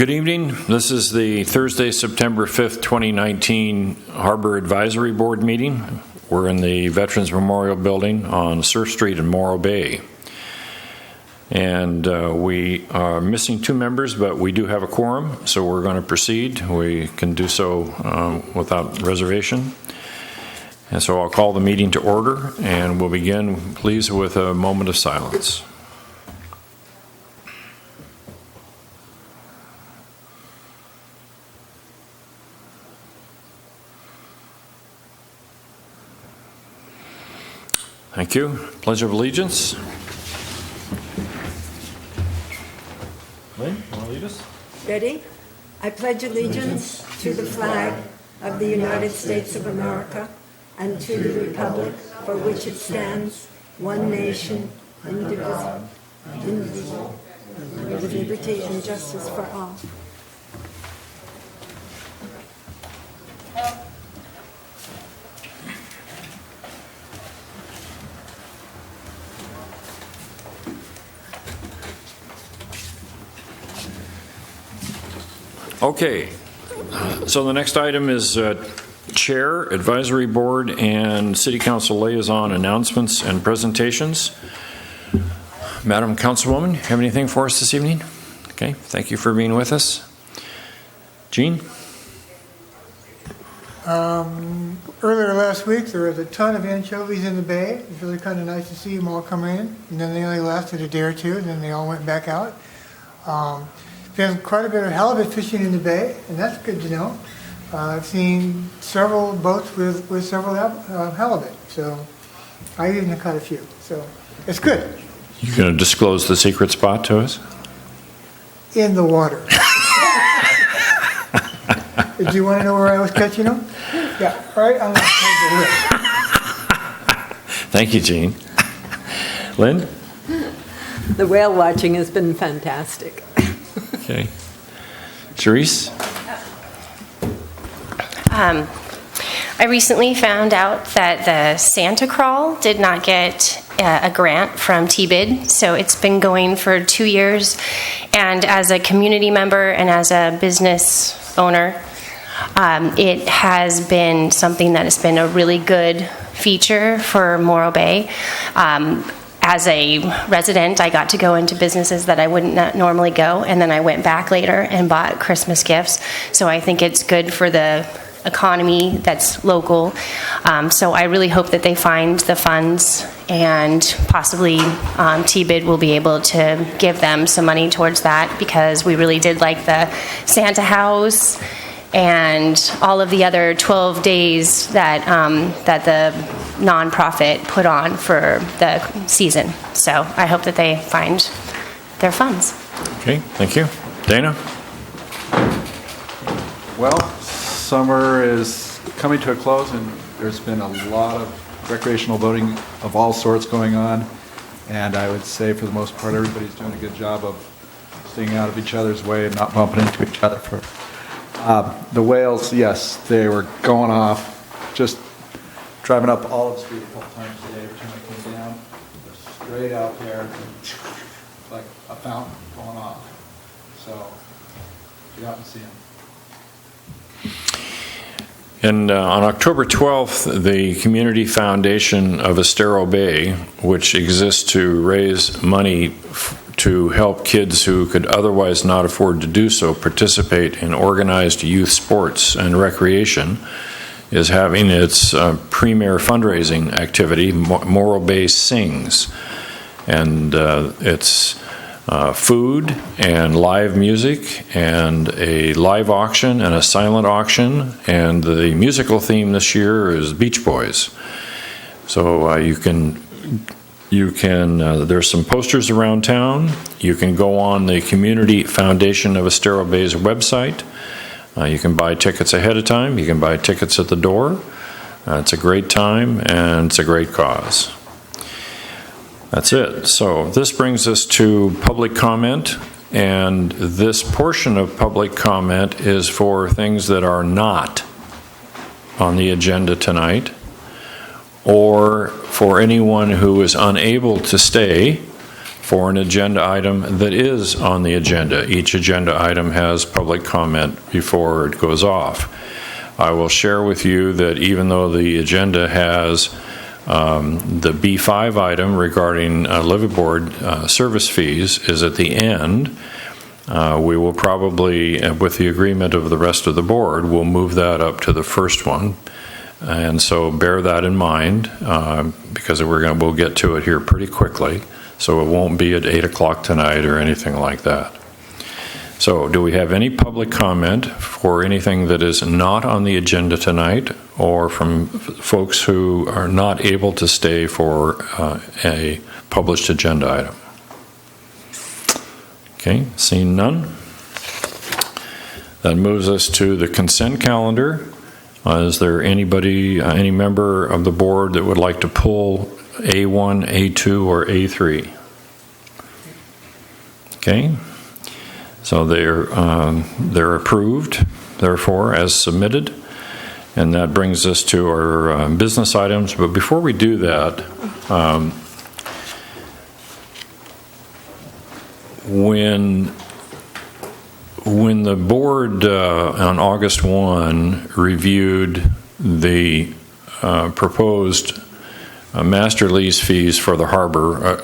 Good evening. This is the Thursday, September 5th, 2019 Harbor Advisory Board meeting. We're in the Veterans Memorial Building on Surf Street in Morro Bay. And we are missing two members, but we do have a quorum, so we're going to proceed. We can do so without reservation. And so I'll call the meeting to order, and we'll begin, please, with a moment of silence. Thank you. Pledge of Allegiance. Lynn, you want to lead us? Ready? I pledge allegiance to the flag of the United States of America and to the republic for which it stands, one nation, indivisible, with liberty and justice for all. Okay, so the next item is Chair, Advisory Board, and City Council Liaison announcements and presentations. Madam Councilwoman, have anything for us this evening? Okay, thank you for being with us. Jean? Earlier last week, there was a ton of anchovies in the bay. It was really kind of nice to see them all come in, and then they only lasted a day or two, and then they all went back out. There's quite a bit of halibut fishing in the bay, and that's good to know. I've seen several boats with several halibut, so I even caught a few. So it's good. You going to disclose the secret spot to us? In the water. Do you want to know where I was catching them? Yeah, right on the lip. Thank you, Jean. Lynn? The whale watching has been fantastic. Okay. Charisse? I recently found out that the Santa Crawl did not get a grant from TBID, so it's been going for 2 years. And as a community member and as a business owner, it has been something that has been a really good feature for Morro Bay. As a resident, I got to go into businesses that I wouldn't normally go, and then I went back later and bought Christmas gifts. So I think it's good for the economy that's local. So I really hope that they find the funds, and possibly TBID will be able to give them some money towards that, because we really did like the Santa house and all of the other 12 days that that the nonprofit put on for the season. So I hope that they find their funds. Okay, thank you. Dana? Well, summer is coming to a close, and there's been a lot of recreational boating of all sorts going on. And I would say, for the most part, everybody's doing a good job of staying out of each other's way and not bumping into each other. The whales, yes, they were going off. Just driving up Olive Street a couple times today, every time I came down, they're straight out there, like a fountain going off. So get out and see them. And on October 12th, the Community Foundation of Estero Bay, which exists to raise money to help kids who could otherwise not afford to do so participate in organized youth sports and recreation, is having its premier fundraising activity, Morro Bay Sings. And it's food and live music and a live auction and a silent auction. And the musical theme this year is Beach Boys. So you can there's some posters around town. You can go on the Community Foundation of Estero Bay's website. You can buy tickets ahead of time. You can buy tickets at the door. It's a great time, and it's a great cause. That's it. So this brings us to public comment, and this portion of public comment is for things that are not on the agenda tonight, or for anyone who is unable to stay for an agenda item that is on the agenda. Each agenda item has public comment before it goes off. I will share with you that even though the agenda has the B5 item regarding liveaboard service fees is at the end, we will probably, with the agreement of the rest of the board, we'll move that up to the first one. And so bear that in mind, because we'll get to it here pretty quickly. So it won't be at 8 o'clock tonight or anything like that. So do we have any public comment for anything that is not on the agenda tonight, or from folks who are not able to stay for a published agenda item? Okay, seeing none. That moves us to the consent calendar. Is there anybody, any member of the board that would like to pull A1, A2, or A3? Okay. So they're approved, therefore, as submitted. And that brings us to our business items. But before we do that, when the board on August 1 reviewed the proposed master lease fees for the harbor,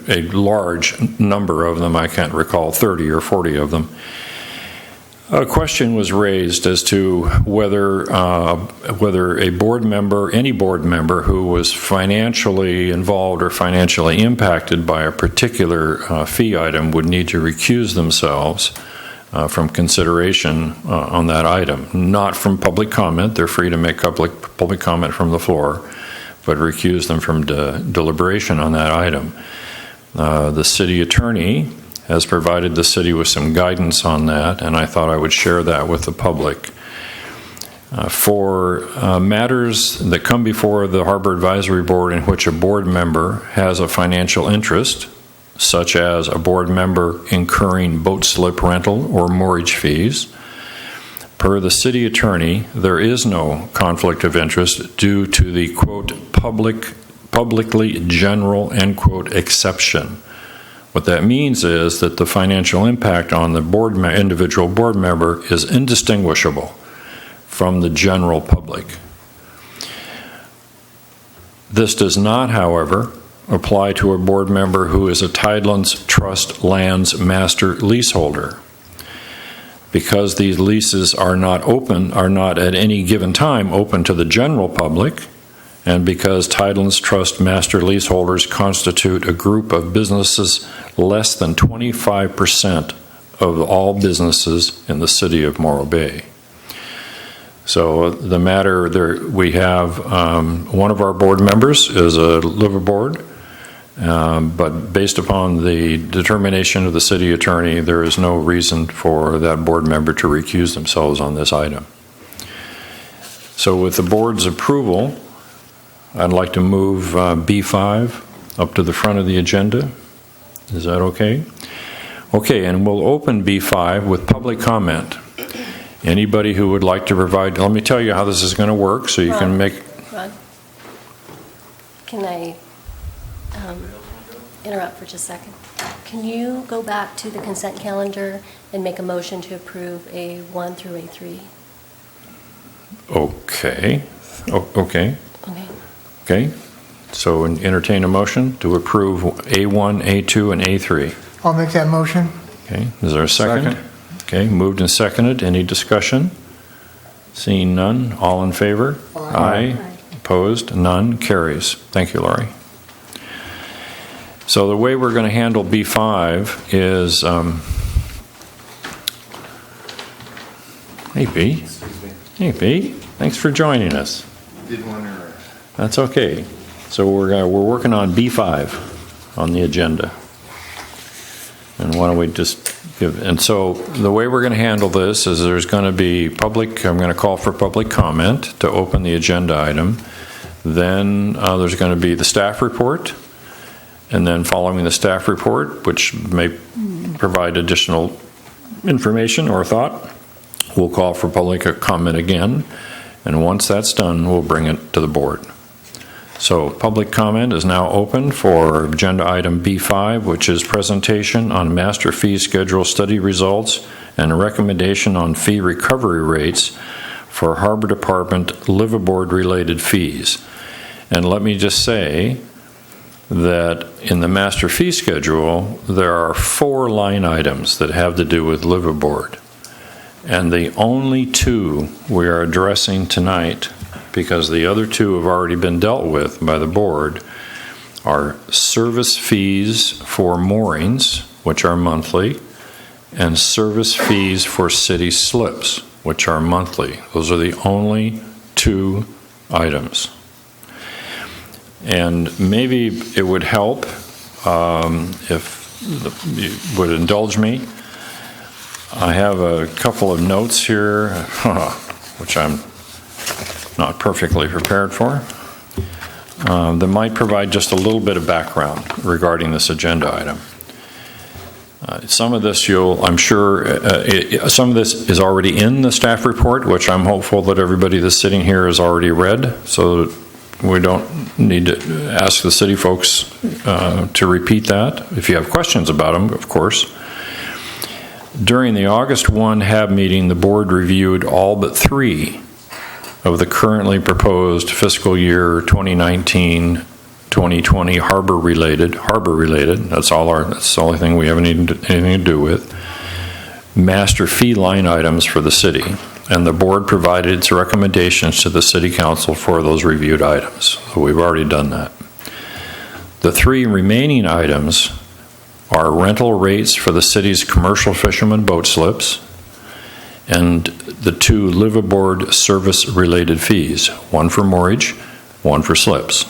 a large number of them, I can't recall, 30 or 40 of them, a question was raised as to whether a board member, any board member who was financially involved or financially impacted by a particular fee item would need to recuse themselves from consideration on that item. Not from public comment. They're free to make public comment from the floor, but recuse them from deliberation on that item. The city attorney has provided the city with some guidance on that, and I thought I would share that with the public. For matters that come before the Harbor Advisory Board in which a board member has a financial interest, such as a board member incurring boat slip rental or mortgage fees, per the city attorney, there is no conflict of interest due to the, quote, publicly general, end quote, exception. What that means is that the financial impact on the individual board member is indistinguishable from the general public. This does not, however, apply to a board member who is a Tidelands Trust Lands Master leaseholder. Because these leases are not at any given time open to the general public, and because Tidelands Trust Master leaseholders constitute a group of businesses less than 25% of all businesses in the city of Morro Bay. So the matter there, we have one of our board members is a liveaboard, but based upon the determination of the city attorney, there is no reason for that board member to recuse themselves on this item. So with the board's approval, I'd like to move B5 up to the front of the agenda. Is that okay? Okay, and we'll open B5 with public comment. Anybody who would like to provide, let me tell you how this is going to work so you can make... Rod, can I interrupt for just a second? Can you go back to the consent calendar and make a motion to approve A1 through A3? Okay. Okay. Okay. Okay. So entertain a motion to approve A1, A2, and A3. I'll make that motion. Okay. Is there a second? Okay. Moved and seconded. Any discussion? Seeing none. All in favor? Aye. Opposed? None. Carries. Thank you, Laurie. So the way we're going to handle B5 is... Hey, B. Hey, B. Thanks for joining us. Did one or... That's okay. So we're working on B5 on the agenda. And why don't we just give... And so the way we're going to handle this is there's going to be public... I'm going to call for public comment to open the agenda item. Then there's going to be the staff report. And then following the staff report, which may provide additional information or thought, we'll call for public comment again. And once that's done, we'll bring it to the board. So public comment is now open for agenda item B5, which is presentation on master fee schedule study results and a recommendation on fee recovery rates for Harbor Department liveaboard related fees. And let me just say that in the master fee schedule, there are 4 line items that have to do with liveaboard. And the only 2 we are addressing tonight, because the other 2 have already been dealt with by the board, are service fees for moorings, which are monthly, and service fees for city slips, which are monthly. Those are the only 2 items. And maybe it would help if you would indulge me. I have a couple of notes here, which I'm not perfectly prepared for, that might provide just a little bit of background regarding this agenda item. Some of this I'm sure, some of this is already in the staff report, which I'm hopeful that everybody that's sitting here has already read, so we don't need to ask the city folks to repeat that. If you have questions about them, of course. During the August 1 HAB meeting, the board reviewed all but 3 of the currently proposed fiscal year 2019-2020 harbor related, that's the only thing we have anything to do with, master fee line items for the city. And the board provided its recommendations to the city council for those reviewed items. So we've already done that. The 3 remaining items are rental rates for the city's commercial fishermen boat slips and the 2 liveaboard service related fees, 1 for moorage, 1 for slips.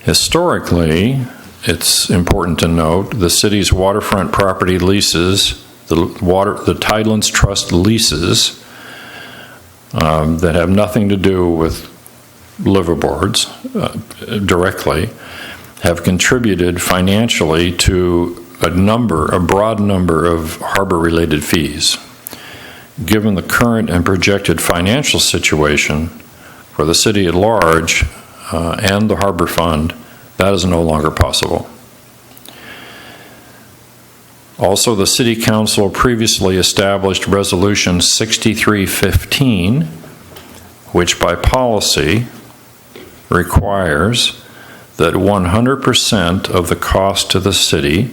Historically, it's important to note the city's waterfront property leases, the Tidelands Trust leases that have nothing to do with liveaboards directly, have contributed financially to a broad number of harbor-related fees. Given the current and projected financial situation for the city at large and the Harbor Fund, that is no longer possible. Also, the City Council previously established Resolution 6315, which by policy requires that 100% of the cost to the city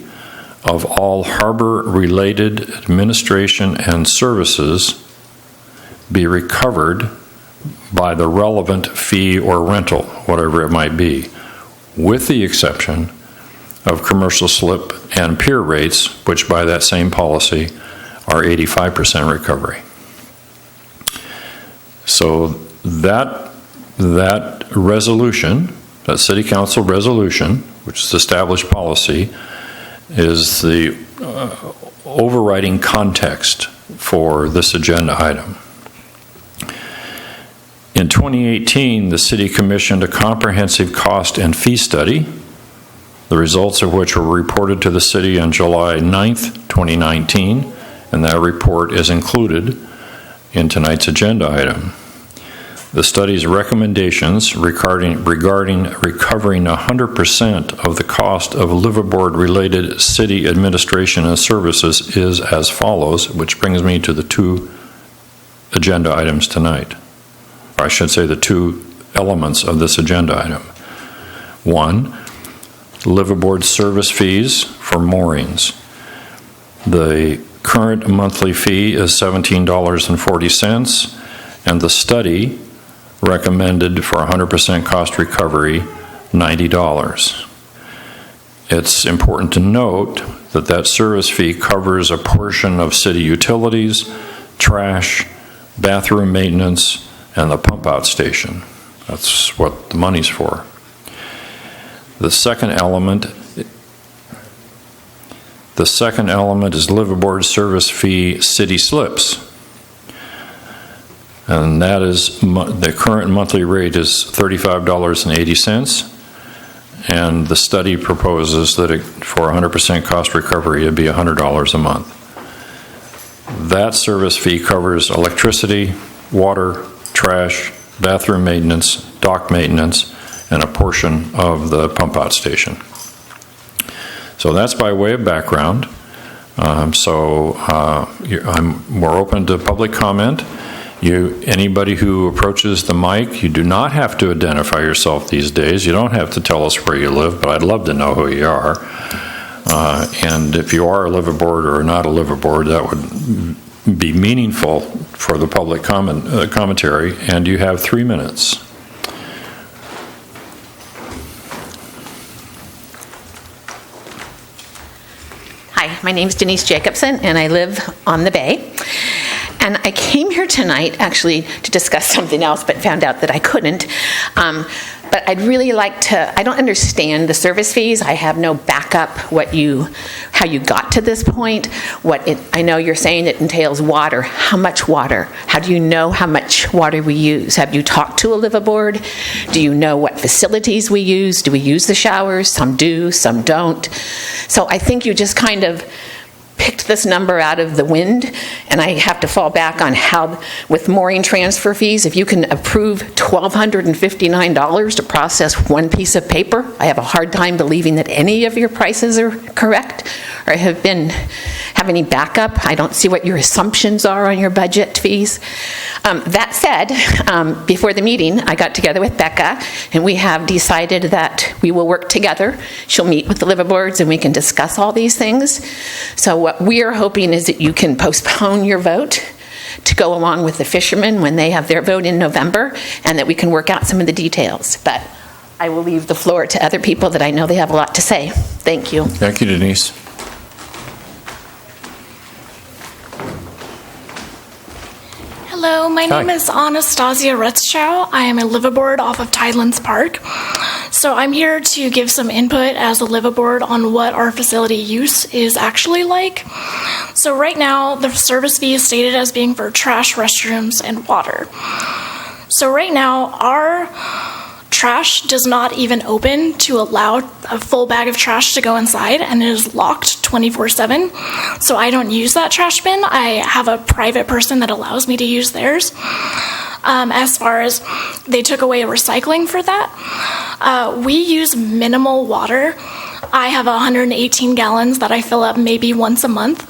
of all harbor-related administration and services be recovered by the relevant fee or rental, whatever it might be, with the exception of commercial slip and pier rates, which by that same policy are 85% recovery. So that resolution, that City Council resolution, which is established policy, is the overriding context for this agenda item. In 2018, the City commissioned a comprehensive cost and fee study, the results of which were reported to the City on July 9th, 2019, and that report is included in tonight's agenda item. The study's recommendations regarding recovering 100% of the cost of liveaboard-related city administration and services is as follows, which brings me to the 2 agenda items tonight. Or I should say the 2 elements of this agenda item. 1, liveaboard service fees for moorings. The current monthly fee is $17.40, and the study recommended for 100% cost recovery, $90. It's important to note that that service fee covers a portion of city utilities, trash, bathroom maintenance, and the pump out station. That's what the money's for. The second element is liveaboard service fee city slips. And that is, the current monthly rate is $35.80, and the study proposes that for 100% cost recovery, it'd be $100 a month. That service fee covers electricity, water, trash, bathroom maintenance, dock maintenance, and a portion of the pump-out station. So that's by way of background. I'm more open to public comment. Anybody who approaches the mic, you do not have to identify yourself these days. You don't have to tell us where you live, but I'd love to know who you are. And if you are a liveaboard or not a liveaboard, that would be meaningful for the public commentary. And you have 3 minutes. Hi, my name is Denise Jacobson, and I live on the Bay. And I came here tonight, actually, to discuss something else, but found out that I couldn't. But I'd really like to, I don't understand the service fees. I have no backup how you got to this point. I know you're saying it entails water. How much water? How do you know how much water we use? Have you talked to a liveaboard? Do you know what facilities we use? Do we use the showers? Some do, some don't. So I think you just kind of picked this number out of the wind, and I have to fall back on how, with mooring transfer fees, if you can approve $1,259 to process one piece of paper, I have a hard time believing that any of your prices are correct or have any backup. I don't see what your assumptions are on your budget fees. That said, before the meeting, I got together with Becca, and we have decided that we will work together. She'll meet with the liveaboards, and we can discuss all these things. So what we are hoping is that you can postpone your vote to go along with the fishermen when they have their vote in November, and that we can work out some of the details. But I will leave the floor to other people that I know they have a lot to say. Thank you. Thank you, Denise. Hello, my name is Anastasia Retzschau. I am a liveaboard off of Tidelands Park. So I'm here to give some input as a liveaboard on what our facility use is actually like. So right now, the service fee is stated as being for trash, restrooms, and water. So right now, our trash does not even open to allow a full bag of trash to go inside, and it is locked 24/7. So I don't use that trash bin. I have a private person that allows me to use theirs. As far as they took away recycling for that, we use minimal water. I have 118 gallons that I fill up maybe once a month,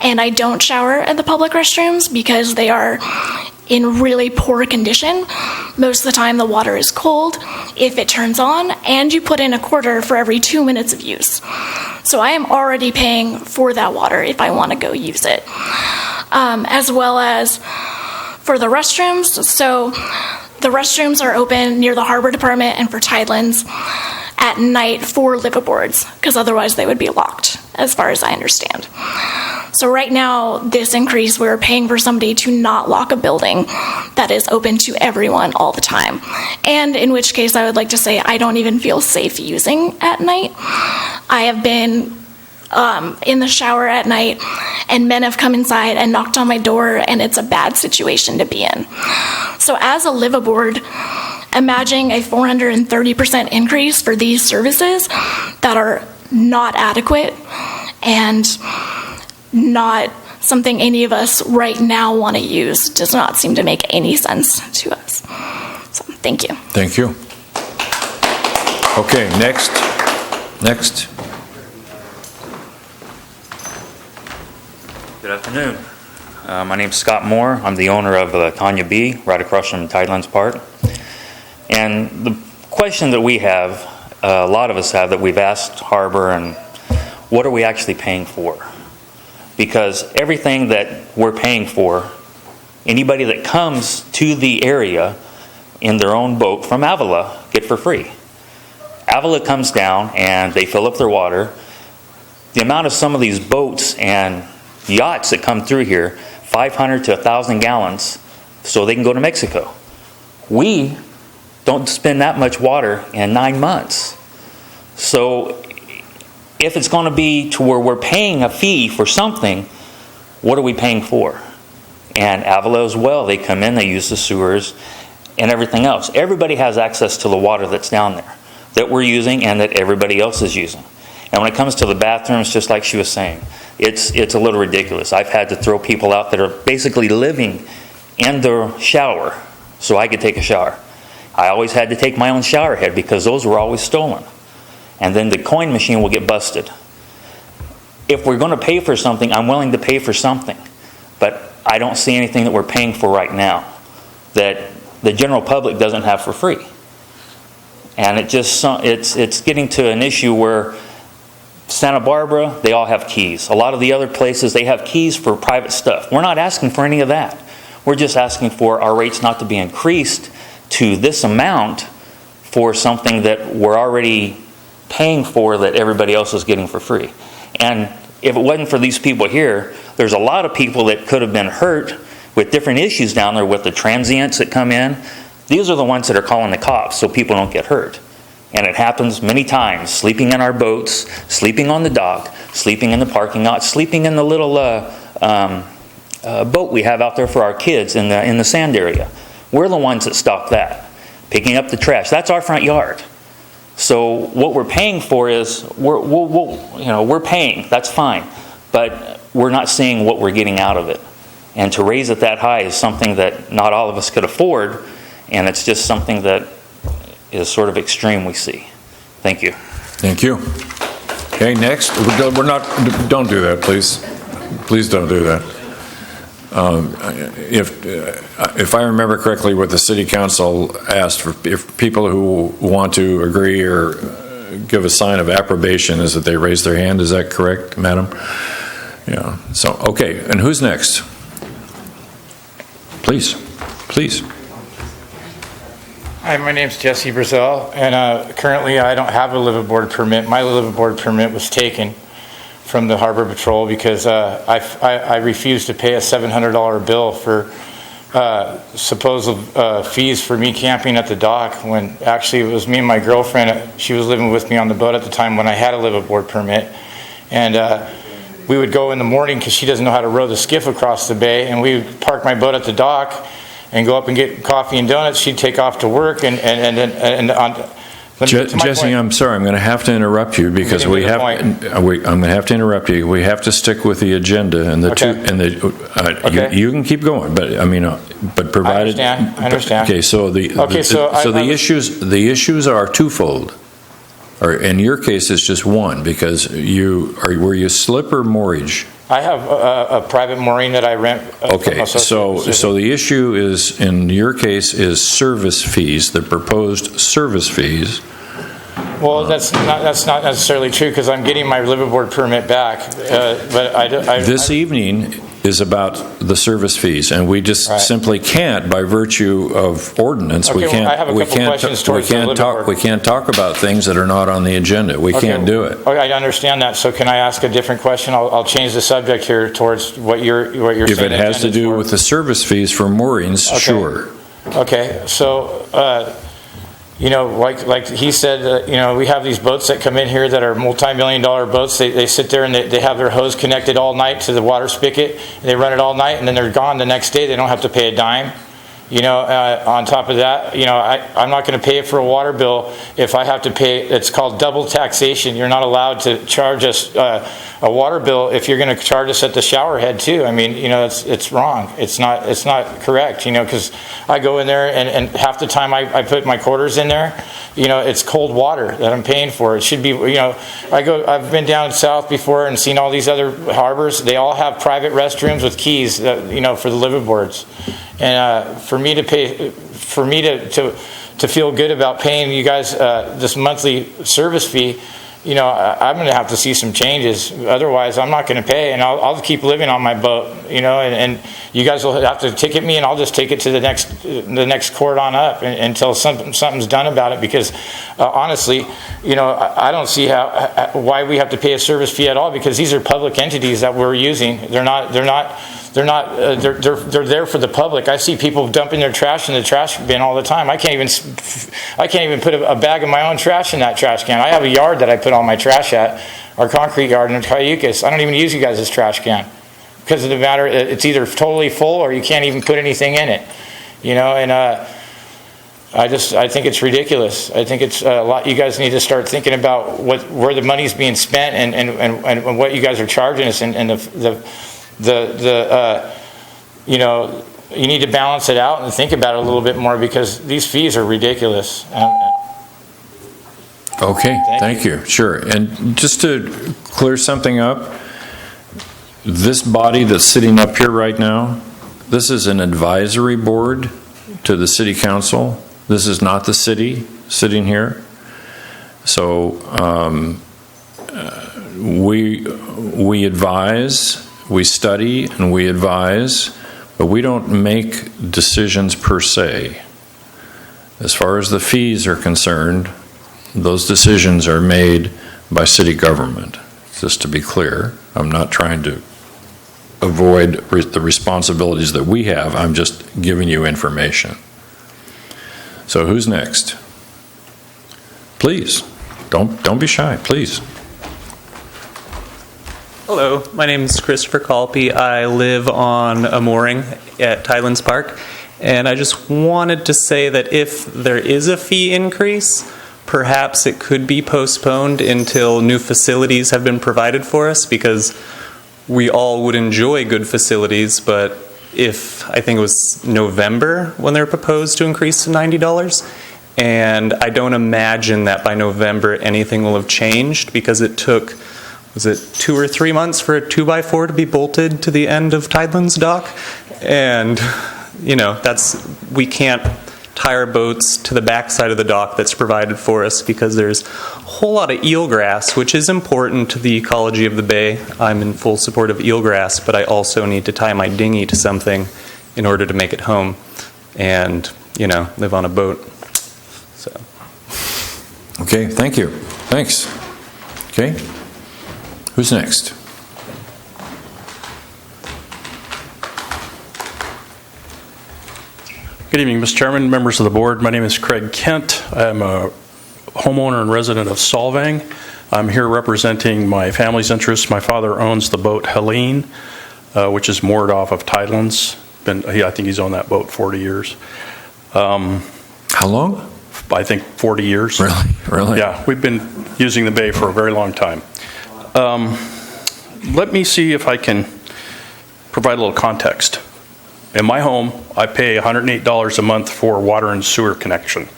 and I don't shower at the public restrooms because they are in really poor condition. Most of the time the water is cold if it turns on, and you put in a quarter for every 2 minutes of use. So I am already paying for that water if I want to go use it. As well as for the restrooms, so the restrooms are open near the Harbor Department and for Tidelands at night for liveaboards, because otherwise they would be locked, as far as I understand. So right now, this increase, we're paying for somebody to not lock a building that is open to everyone all the time. And in which case, I would like to say I don't even feel safe using at night. I have been in the shower at night, and men have come inside and knocked on my door, and it's a bad situation to be in. So as a liveaboard, imagining a 430% increase for these services that are not adequate and not something any of us right now want to use does not seem to make any sense to us. So thank you. Thank you. Okay, next. Good afternoon. My name's Scott Moore. I'm the owner of Tanya B, right across from Tidelands Park. And the question that we have, a lot of us have, that we've asked Harbor, and what are we actually paying for? Because everything that we're paying for, anybody that comes to the area in their own boat from Avila get for free. Avila comes down and they fill up their water. The amount of some of these boats and yachts that come through here, 500 to 1,000 gallons, so they can go to Mexico. We don't spend that much water in 9 months. So if it's going to be to where we're paying a fee for something, what are we paying for? And Avila as well, they come in, they use the sewers and everything else. Everybody has access to the water that's down there that we're using and that everybody else is using. And when it comes to the bathrooms, just like she was saying, it's a little ridiculous. I've had to throw people out that are basically living in the shower so I could take a shower. I always had to take my own shower head because those were always stolen. And then the coin machine will get busted. If we're going to pay for something, I'm willing to pay for something. But I don't see anything that we're paying for right now that the general public doesn't have for free. And it's getting to an issue where Santa Barbara, they all have keys. A lot of the other places, they have keys for private stuff. We're not asking for any of that. We're just asking for our rates not to be increased to this amount for something that we're already paying for that everybody else is getting for free. And if it wasn't for these people here, there's a lot of people that could have been hurt with different issues down there with the transients that come in. These are the ones that are calling the cops so people don't get hurt. And it happens many times, sleeping in our boats, sleeping on the dock, sleeping in the parking lot, sleeping in the little boat we have out there for our kids in the sand area. We're the ones that stop that. Picking up the trash, that's our front yard. So what we're paying for is, we're paying, that's fine. But we're not seeing what we're getting out of it. And to raise it that high is something that not all of us could afford, and it's just something that is sort of extreme we see. Thank you. Thank you. Okay, next. Don't do that, please. Please don't do that. If I remember correctly, what the city council asked for, if people who want to agree or give a sign of approbation, is that they raise their hand. Is that correct, madam? Yeah. So, okay. And who's next? Please. Hi, my name's Jesse Brazil, and currently I don't have a liveaboard permit. My liveaboard permit was taken from the Harbor Patrol because I refused to pay a $700 bill for supposed fees for me camping at the dock, when actually it was me and my girlfriend. She was living with me on the boat at the time when I had a liveaboard permit. And we would go in the morning because she doesn't know how to row the skiff across the bay, and we would park my boat at the dock and go up and get coffee and donuts. She'd take off to work, and Jesse, I'm sorry, I'm going to have to interrupt you because I'm going to have to interrupt you. We have to stick with the agenda and you can keep going, but but provided I understand. Okay, so the issues are twofold. Or in your case, it's just one, because were you slip or moorage? I have a private mooring that I rent. Okay, so the issue is, in your case, is service fees, the proposed service fees. Well, that's not necessarily true, because I'm getting my liveaboard permit back. This evening is about the service fees, and we just simply can't, by virtue of ordinance, we can't talk about things that are not on the agenda. We can't do it. Okay, I understand that. So can I ask a different question? I'll change the subject here towards what you're saying. If it has to do with the service fees for moorings, sure. Okay, so like he said, we have these boats that come in here that are multi-million-dollar boats. They sit there and they have their hose connected all night to the water spigot. And they run it all night, and then they're gone the next day. They don't have to pay a dime. On top of that, I'm not going to pay for a water bill if I have to pay. It's called double taxation. You're not allowed to charge us a water bill if you're going to charge us at the shower head too. It's wrong. It's not correct. Because I go in there and half the time I put my quarters in there. It's cold water that I'm paying for. It should be. I've been down south before and seen all these other harbors. They all have private restrooms with keys. For the liveaboards. And for me to feel good about paying you guys this monthly service fee, I'm going to have to see some changes. Otherwise, I'm not going to pay, and I'll keep living on my boat. And you guys will have to ticket me, and I'll just take it to the next court on up until something's done about it. Because honestly, I don't see why we have to pay a service fee at all. Because these are public entities that we're using. They're there for the public. I see people dumping their trash in the trash bin all the time. I can't even put a bag of my own trash in that trash can. I have a yard that I put all my trash at, our concrete yard in Cayucas. I don't even use you guys' trash can because of the matter. It's either totally full or you can't even put anything in it. I think it's ridiculous. I think it's a lot. You guys need to start thinking about where the money's being spent and what you guys are charging us, and you need to balance it out and think about it a little bit more because these fees are ridiculous. Okay, thank you. Sure. And just to clear something up, this body that's sitting up here right now, this is an advisory board to the city council. This is not the city sitting here. So we advise, we study, and we advise, but we don't make decisions per se. As far as the fees are concerned, those decisions are made by city government. Just to be clear, I'm not trying to avoid the responsibilities that we have. I'm just giving you information. So who's next? Please, don't be shy, please. Hello, my name is Christopher Colpe. I live on a mooring at Tidelands Park, and I just wanted to say that if there is a fee increase, perhaps it could be postponed until new facilities have been provided for us, because we all would enjoy good facilities, but if, I think it was November when they were proposed to increase to $90, and I don't imagine that by November anything will have changed, because it took, was it 2 or 3 months for a 2x4 to be bolted to the end of Tidelands dock? And, you know, we can't tie our boats to the backside of the dock that's provided for us because there's a whole lot of eelgrass, which is important to the ecology of the bay. I'm in full support of eelgrass, but I also need to tie my dinghy to something in order to make it home and, you know, live on a boat. So. Okay, thank you. Thanks. Okay. Who's next? Good evening, Mr. Chairman, members of the board. My name is Craig Kent. I'm a homeowner and resident of Solvang. I'm here representing my family's interests. My father owns the boat Helene, which is moored off of Tidelands. I think he's owned that boat 40 years. How long? I think 40 years. Really? Really? Yeah, we've been using the bay for a very long time. Let me see if I can provide a little context. In my home, I pay $108 a month for water and sewer connection.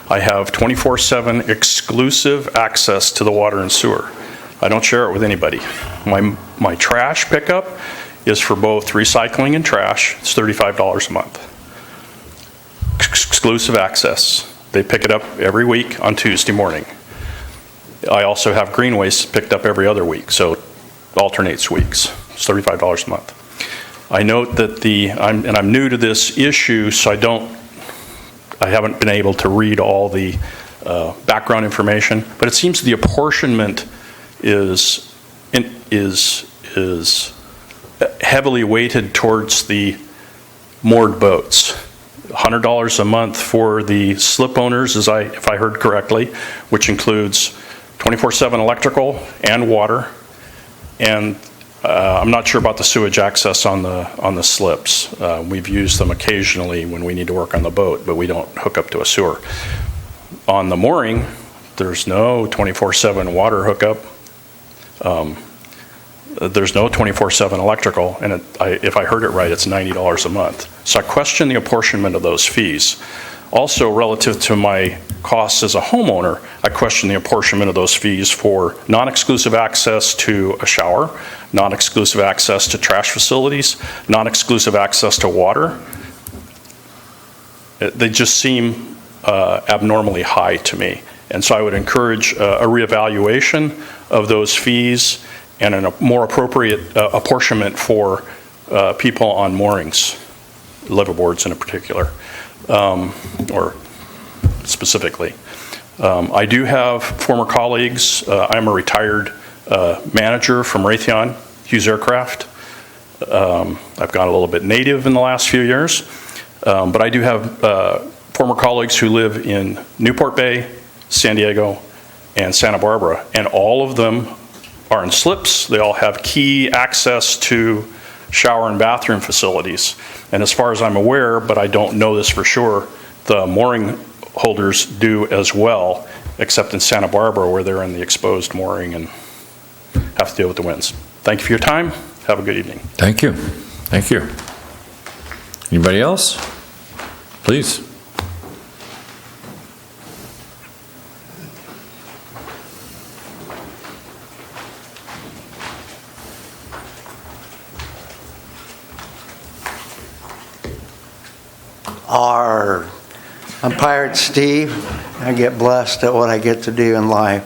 I have 24/7 exclusive access to the water and sewer. I don't share it with anybody. My trash pickup is for both recycling and trash. It's $35 a month. Exclusive access. They pick it up every week on Tuesday morning. I also have green waste picked up every other week, so it alternates weeks. It's $35 a month. I note that I'm new to this issue, so I haven't been able to read all the background information, but it seems the apportionment is heavily weighted towards the moored boats. $100 a month for the slip owners, if I heard correctly, which includes 24/7 electrical and water, and I'm not sure about the sewage access on the slips. We've used them occasionally when we need to work on the boat, but we don't hook up to a sewer. On the mooring, there's no 24/7 water hookup. There's no 24/7 electrical, and if I heard it right, it's $90 a month. So I question the apportionment of those fees. Also, relative to my costs as a homeowner, I question the apportionment of those fees for non-exclusive access to a shower, non-exclusive access to trash facilities, non-exclusive access to water. They just seem abnormally high to me. And so I would encourage a reevaluation of those fees and a more appropriate apportionment for people on moorings, liveaboards in particular. Or specifically. I do have former colleagues. I'm a retired manager from Raytheon Hughes Aircraft. I've gone a little bit native in the last few years, but I do have former colleagues who live in Newport Bay, San Diego, and Santa Barbara, and all of them are in slips. They all have key access to shower and bathroom facilities. And as far as I'm aware, but I don't know this for sure, the mooring holders do as well, except in Santa Barbara where they're in the exposed mooring and have to deal with the winds. Thank you for your time. Have a good evening. Thank you. Thank you. Anybody else? Please. I'm Pirate Steve. I get blessed at what I get to do in life.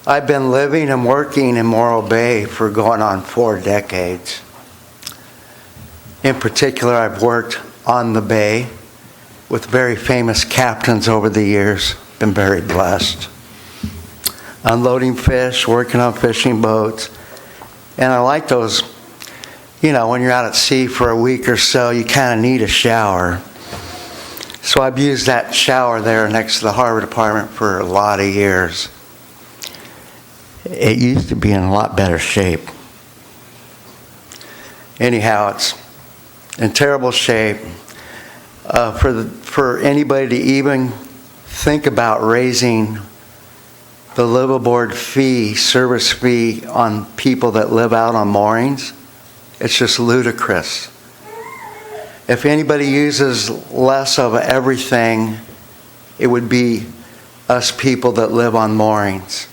I've been living and working in Morro Bay for going on 4 decades. In particular, I've worked on the bay with very famous captains over the years. Been very blessed. Unloading fish, working on fishing boats. And I like those, when you're out at sea for a week or so, you kind of need a shower. So I've used that shower there next to the harbor department for a lot of years. It used to be in a lot better shape. Anyhow, it's in terrible shape. For anybody to even think about raising the liveaboard fee, service fee on people that live out on moorings, it's just ludicrous. If anybody uses less of everything, it would be us people that live on moorings.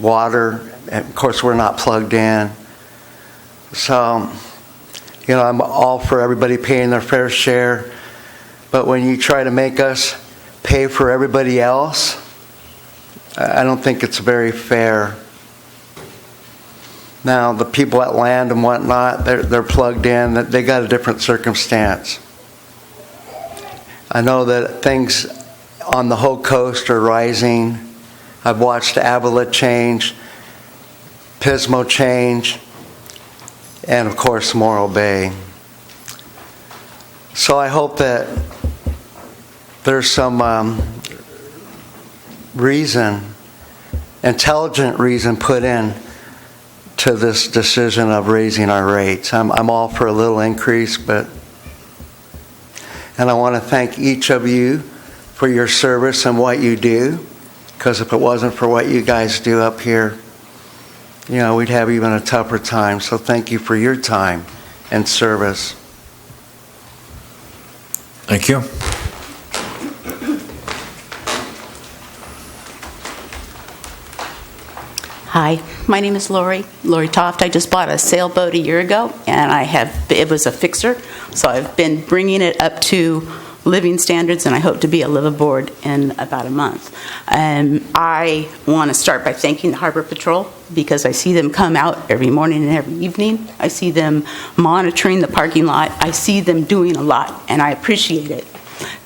Water, and of course we're not plugged in. So, I'm all for everybody paying their fair share, but when you try to make us pay for everybody else, I don't think it's very fair. Now, the people at land and whatnot, they're plugged in. They got a different circumstance. I know that things on the whole coast are rising. I've watched Avila change, Pismo change, and of course Morro Bay. So I hope that there's some intelligent reason put in to this decision of raising our rates. I'm all for a little increase, and I want to thank each of you for your service and what you do, because if it wasn't for what you guys do up here, we'd have even a tougher time. So thank you for your time and service. Thank you. Hi, my name is Lori Toft. I just bought a sailboat a year ago, and it was a fixer, so I've been bringing it up to living standards, and I hope to be a liveaboard in about a month. I want to start by thanking the Harbor Patrol, because I see them come out every morning and every evening. I see them monitoring the parking lot. I see them doing a lot, and I appreciate it.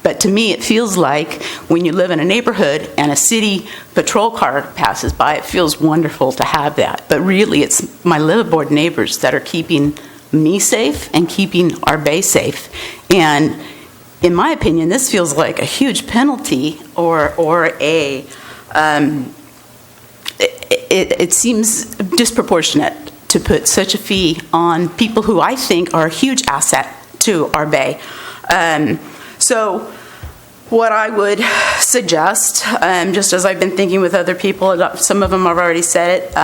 But to me, it feels like when you live in a neighborhood and a city patrol car passes by, it feels wonderful to have that. But really, it's my liveaboard neighbors that are keeping me safe and keeping our bay safe. And in my opinion, this feels like a huge penalty it seems disproportionate to put such a fee on people who I think are a huge asset to our bay. So what I would suggest, just as I've been thinking with other people, some of them have already said it,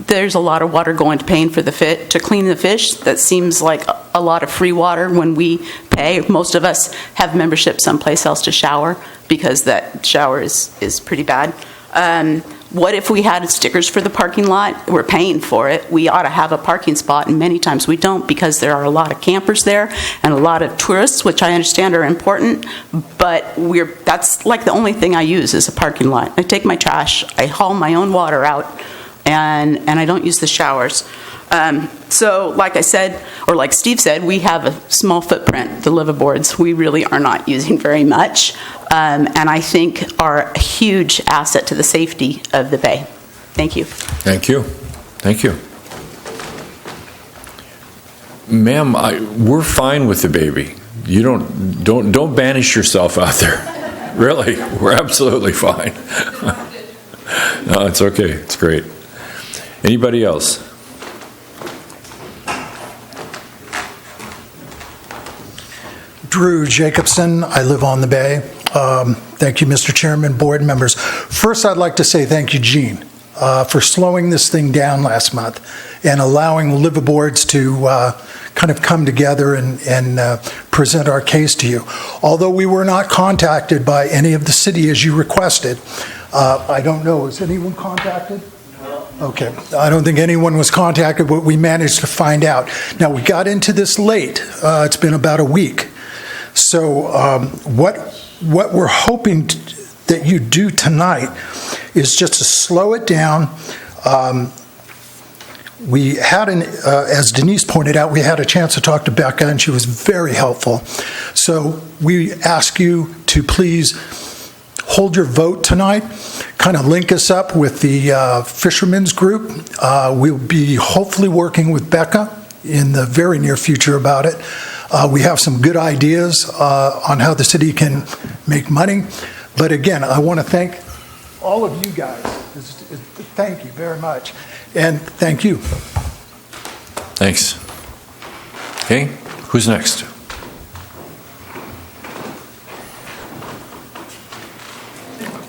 there's a lot of water going to paying for to clean the fish. That seems like a lot of free water when we pay. Most of us have membership someplace else to shower, because that shower is pretty bad. What if we had stickers for the parking lot? We're paying for it. We ought to have a parking spot, and many times we don't, because there are a lot of campers there and a lot of tourists, which I understand are important, but that's like the only thing I use is a parking lot. I take my trash, I haul my own water out, and I don't use the showers. So like I said, or like Steve said, we have a small footprint, the liveaboards. We really are not using very much, and I think are a huge asset to the safety of the bay. Thank you. Thank you. Thank you. Ma'am, we're fine with the baby. You don't banish yourself out there. Really, we're absolutely fine. No, it's okay. It's great. Anybody else? Drew Jacobson. I live on the bay. Thank you, Mr. Chairman, board members. First, I'd like to say thank you, Gene, for slowing this thing down last month and allowing liveaboards to kind of come together and present our case to you. Although we were not contacted by any of the city as you requested, I don't know, was anyone contacted? Okay, I don't think anyone was contacted, but we managed to find out. Now, we got into this late. It's been about a week. So what we're hoping that you do tonight is just to slow it down. We had, as Denise pointed out, we had a chance to talk to Becca, and she was very helpful. So we ask you to please hold your vote tonight, kind of link us up with the fishermen's group. We'll be hopefully working with Becca in the very near future about it. We have some good ideas on how the city can make money. But again, I want to thank all of you guys. Thank you very much. And thank you. Thanks. Okay, who's next?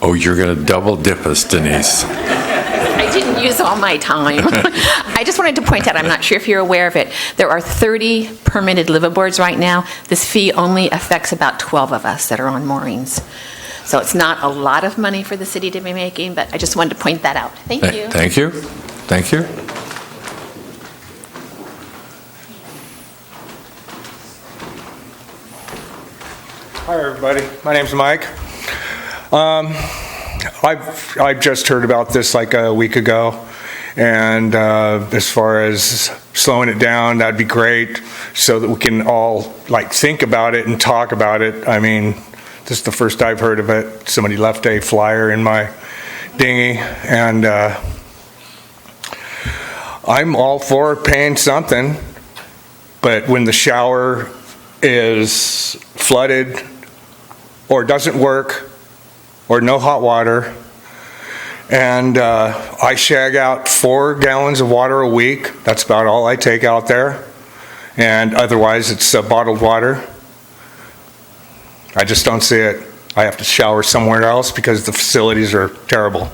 Oh, you're going to double dip us, Denise. I didn't use all my time. I just wanted to point out, I'm not sure if you're aware of it, there are 30 permitted liveaboards right now. This fee only affects about 12 of us that are on moorings. So it's not a lot of money for the city to be making, but I just wanted to point that out. Thank you. Thank you. Thank you. Hi, everybody. My name's Mike. I've just heard about this like a week ago, and as far as slowing it down, that'd be great, so that we can all like think about it and talk about it. I mean, this is the first I've heard of it. Somebody left a flyer in my dinghy, and I'm all for paying something, but when the shower is flooded or doesn't work or no hot water, and I shag out 4 gallons of water a week. That's about all I take out there, and otherwise it's bottled water. I just don't see it. I have to shower somewhere else because the facilities are terrible.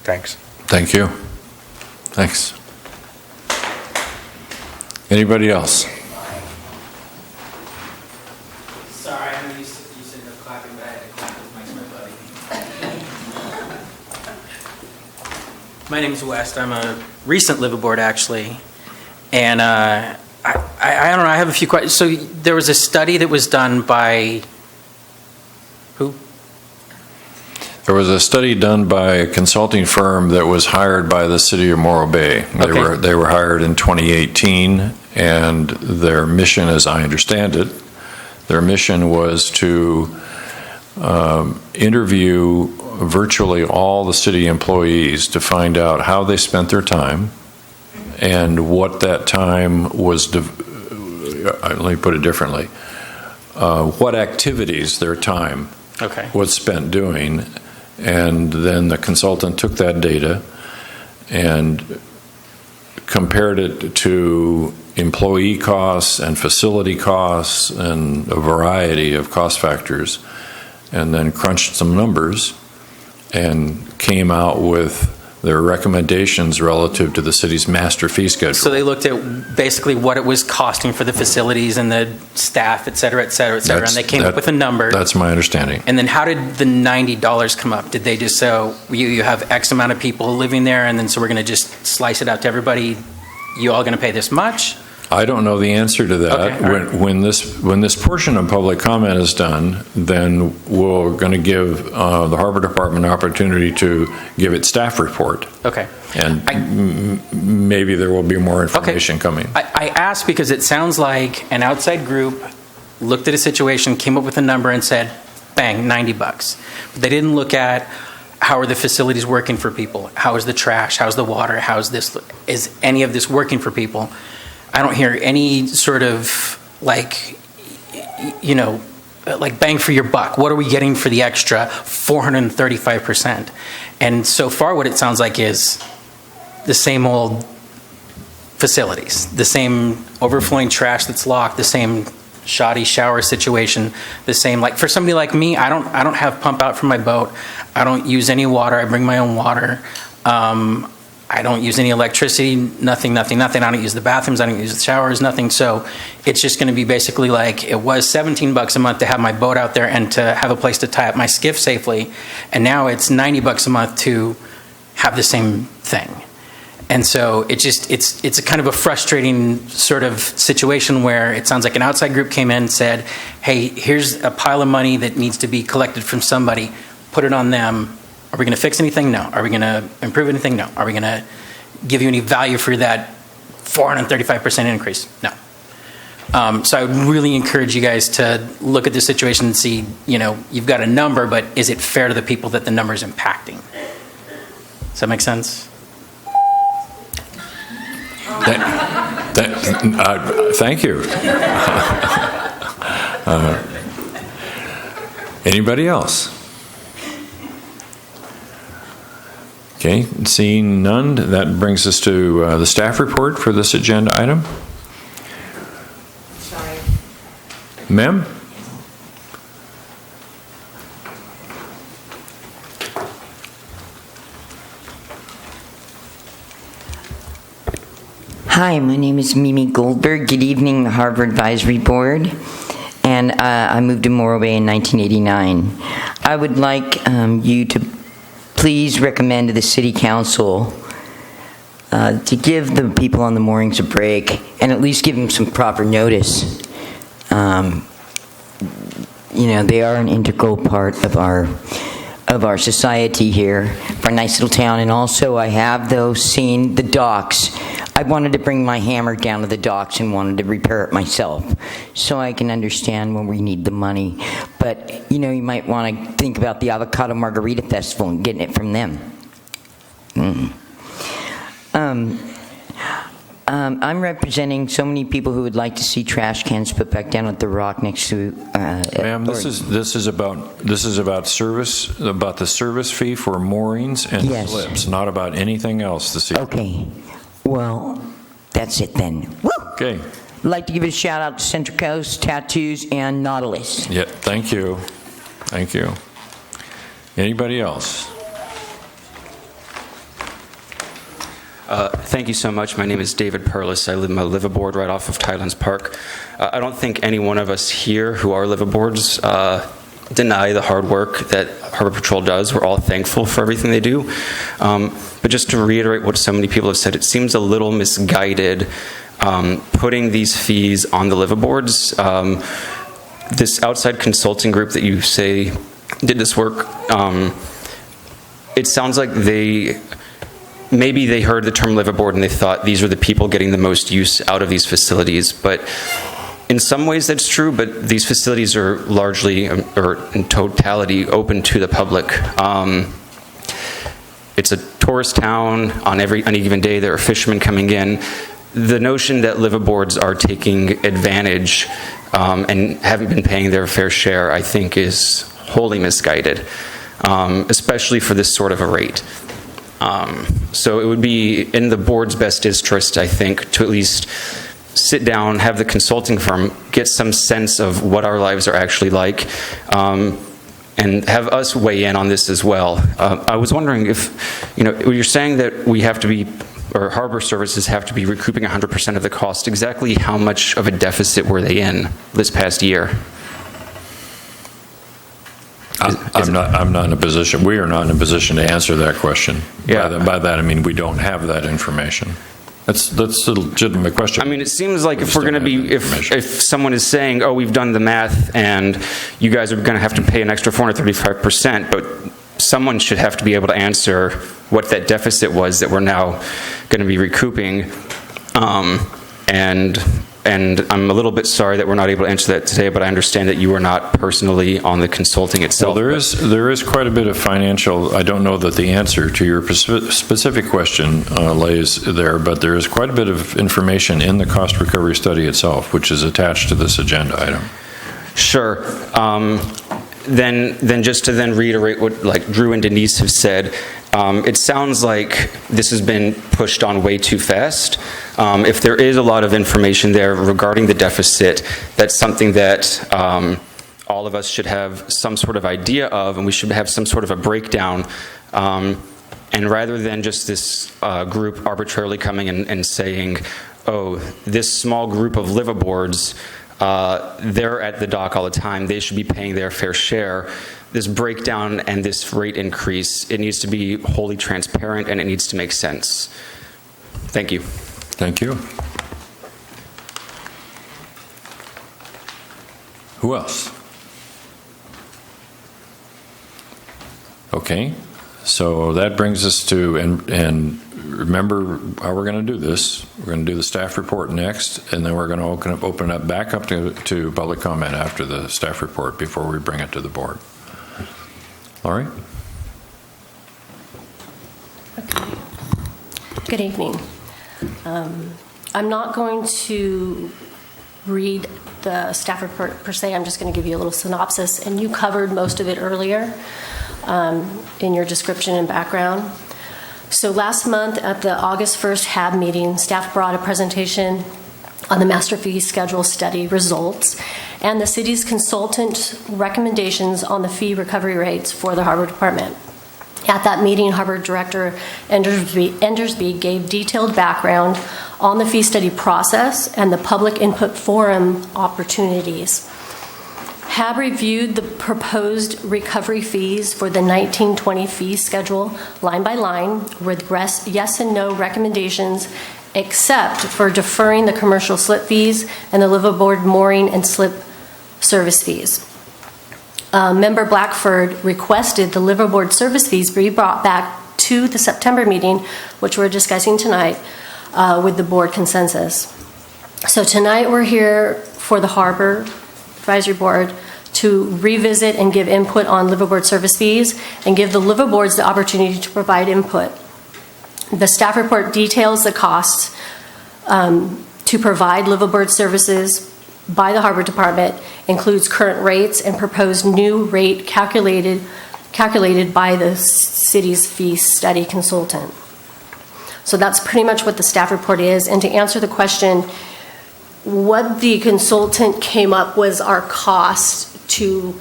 Thanks. Thank you. Thanks. Anybody else? Sorry, I'm used to you sitting there clapping, but I had to clap with my buddy. My name's West. I'm a recent liveaboard, actually, and I don't know. I have a few questions. So there was a study that was done by who? There was a study done by a consulting firm that was hired by the city of Morro Bay. They were hired in 2018, and their mission, as I understand it, their mission was to interview virtually all the city employees to find out how they spent their time and what that time was. Let me put it differently. What activities their time was spent doing. And then the consultant took that data and compared it to employee costs and facility costs and a variety of cost factors, and then crunched some numbers and came out with their recommendations relative to the city's master fee schedule. So they looked at basically what it was costing for the facilities and the staff, et cetera, et cetera, et cetera, and they came up with a number. That's my understanding. And then how did the $90 come up? Did they just say, you have X amount of people living there, and then so we're going to just slice it out to everybody, you all going to pay this much? I don't know the answer to that. Okay, when this portion of public comment is done, then we're going to give the Harbor Department an opportunity to give its staff report. Okay. And maybe there will be more information coming. I asked because it sounds like an outside group looked at a situation, came up with a number, and said, bang, $90. But they didn't look at how are the facilities working for people? How is the trash? How's the water? How's this? Is any of this working for people? I don't hear any sort of like bang for your buck. What are we getting for the extra 435%? And so far what it sounds like is the same old facilities, the same overflowing trash that's locked, the same shoddy shower situation, the same, like for somebody like me, I don't have pump out from my boat. I don't use any water. I bring my own water. I don't use any electricity, nothing. I don't use the bathrooms, I don't use the showers, nothing. So it's just going to be basically like it was $17 a month to have my boat out there and to have a place to tie up my skiff safely. And now it's $90 a month to have the same thing. And so it's a kind of a frustrating sort of situation where it sounds like an outside group came in and said, hey, here's a pile of money that needs to be collected from somebody, put it on them. Are we going to fix anything? No. Are we going to improve anything? No. Are we going to give you any value for that 435% increase? No. So I would really encourage you guys to look at the situation and see, you've got a number, but is it fair to the people that the number is impacting? Does that make sense? Thank you. Anybody else? Okay, seeing none, that brings us to the staff report for this agenda item. Sorry. Ma'am? Hi, my name is Mimi Goldberg. Good evening, the Harbor Advisory Board. And I moved to Morro Bay in 1989. I would like you to please recommend to the City Council to give the people on the moorings a break and at least give them some proper notice. They are an integral part of our society here, our nice little town. And also I have, though, seen the docks. I wanted to bring my hammer down to the docks and wanted to repair it myself, so I can understand when we need the money. But, you might want to think about the Avocado Margarita Festival and getting it from them. I'm representing so many people who would like to see trash cans put back down at the rock next to. Ma'am, this is about the service fee for moorings and slips, not about anything else this evening. Okay, well, that's it then. Woo! Okay. I'd like to give a shout out to Central Coast Tattoos and Nautilus. Yeah, thank you. Thank you. Anybody else? Thank you so much. My name is David Perlis. I live in a liveaboard right off of Tidelands Park. I don't think any one of us here who are liveaboards deny the hard work that Harbor Patrol does. We're all thankful for everything they do. But just to reiterate what so many people have said, it seems a little misguided putting these fees on the liveaboards. This outside consulting group that you say did this work, it sounds like maybe they heard the term liveaboard and they thought these are the people getting the most use out of these facilities. But in some ways that's true, but these facilities are largely, or in totality, open to the public. It's a tourist town. On any given day there are fishermen coming in. The notion that liveaboards are taking advantage and haven't been paying their fair share, I think, is wholly misguided, especially for this sort of a rate. So it would be in the board's best interest, I think, to at least sit down, have the consulting firm get some sense of what our lives are actually like, and have us weigh in on this as well. I was wondering if, you're saying that we have to be, or harbor services have to be recouping 100% of the cost. Exactly how much of a deficit were they in this past year? I'm not in a position. We are not in a position to answer that question. Yeah. By that I mean we don't have that information. That's a legitimate question. I mean, it seems like if we're going to be, if someone is saying, oh, we've done the math and you guys are going to have to pay an extra 435%, but someone should have to be able to answer what that deficit was that we're now going to be recouping. And I'm a little bit sorry that we're not able to answer that today, but I understand that you are not personally on the consulting itself. Well, there is quite a bit of financial. I don't know that the answer to your specific question lays there, but there is quite a bit of information in the cost recovery study itself, which is attached to this agenda item. Sure. Then just to then reiterate what Drew and Denise have said, it sounds like this has been pushed on way too fast. If there is a lot of information there regarding the deficit, that's something that all of us should have some sort of idea of, and we should have some sort of a breakdown. And rather than just this group arbitrarily coming in and saying, oh, this small group of liveaboards, they're at the dock all the time, they should be paying their fair share. This breakdown and this rate increase, it needs to be wholly transparent and it needs to make sense. Thank you. Thank you. Who else? Okay, so that brings us to, and remember how we're going to do this. We're going to do the staff report next, and then we're going to open up back up to public comment after the staff report before we bring it to the board. All right? Okay. Good evening. I'm not going to read the staff report per se. I'm just going to give you a little synopsis, and you covered most of it earlier in your description and background. So last month at the August 1st HAB meeting, staff brought a presentation on the master fee schedule study results and the city's consultant recommendations on the fee recovery rates for the Harbor Department. At that meeting, Harbor Director Endersby gave detailed background on the fee study process and the public input forum opportunities. HAB reviewed the proposed recovery fees for the 1920 fee schedule line by line with yes and no recommendations, except for deferring the commercial slip fees and the liveaboard mooring and slip service fees. Member Blackford requested the liveaboard service fees be brought back to the September meeting, which we're discussing tonight, with the board consensus. So tonight we're here for the Harbor Advisory Board to revisit and give input on liveaboard service fees and give the liveaboards the opportunity to provide input. The staff report details the costs to provide liveaboard services by the Harbor Department, includes current rates and proposed new rate calculated by the city's fee study consultant. So that's pretty much what the staff report is. And to answer the question, what the consultant came up was our cost to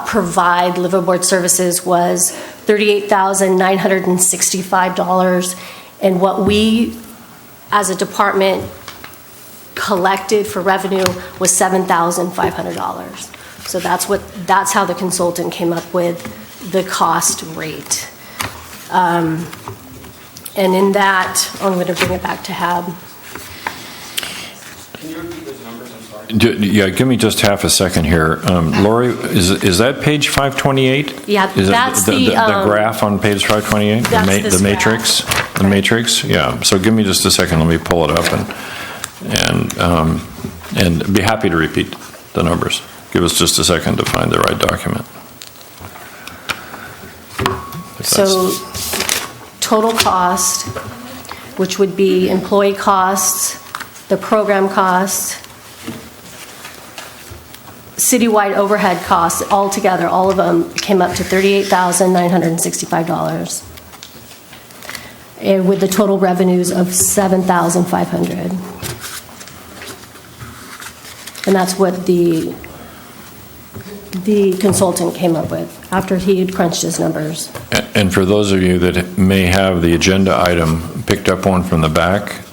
provide liveaboard services was $38,965, and what we as a department collected for revenue was $7,500. So that's how the consultant came up with the cost rate. And in that, I'm going to bring it back to HAB. Can you repeat those numbers? I'm sorry. Yeah, give me just half a second here. Lori, is that page 528? Yeah, is that's the graph on page 528? The matrix? Graph. The matrix? Yeah. So give me just a second. Let me pull it up and be happy to repeat the numbers. Give us just a second to find the right document. So total cost, which would be employee costs, the program costs, citywide overhead costs, all together, all of them came up to $38,965. And with the total revenues of $7,500. And that's what the consultant came up with after he had crunched his numbers. And for those of you that may have the agenda item picked up one from the back,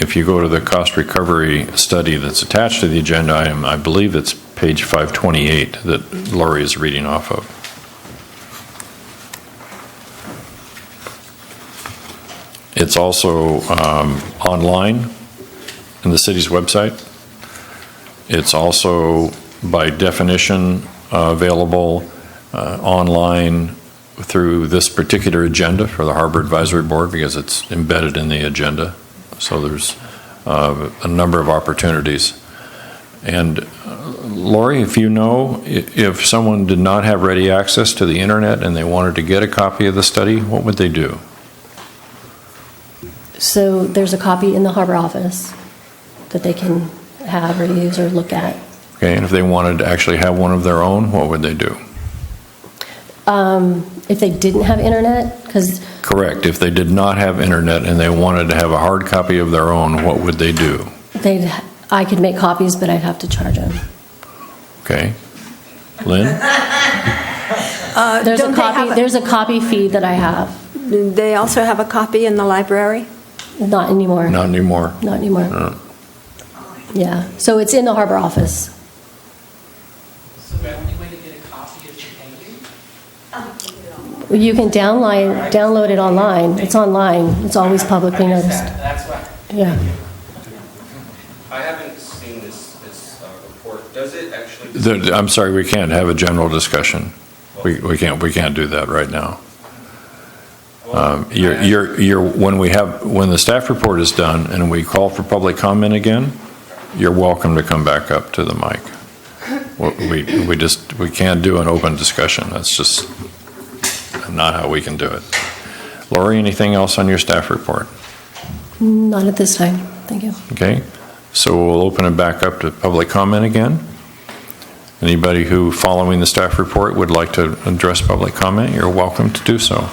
if you go to the cost recovery study that's attached to the agenda item, I believe it's page 528 that Lori is reading off of. It's also online in the city's website. It's also by definition available online through this particular agenda for the Harbor Advisory Board because it's embedded in the agenda. So there's a number of opportunities. And Lori, if you know, if someone did not have ready access to the internet and they wanted to get a copy of the study, what would they do? So there's a copy in the Harbor office that they can have or use or look at. Okay, and if they wanted to actually have one of their own, what would they do? If they didn't have internet, because... Correct. If they did not have internet and they wanted to have a hard copy of their own, what would they do? I could make copies, but I'd have to charge them. Okay. Lynn? There's a copy fee that I have they also have a copy in the library? Not anymore. Not anymore. Not anymore. No. Yeah, so it's in the harbor office. You can download it online. It's online. It's always publicly noticed. That's why. Yeah. I haven't seen this report. Does it actually? I'm sorry, we can't have a general discussion. We can't do that right now. When the staff report is done and we call for public comment again, you're welcome to come back up to the mic. We can't do an open discussion. That's just not how we can do it. Lori, anything else on your staff report? Not at this time. Thank you. Okay, so we'll open it back up to public comment again. Anybody who, following the staff report, would like to address public comment, you're welcome to do so.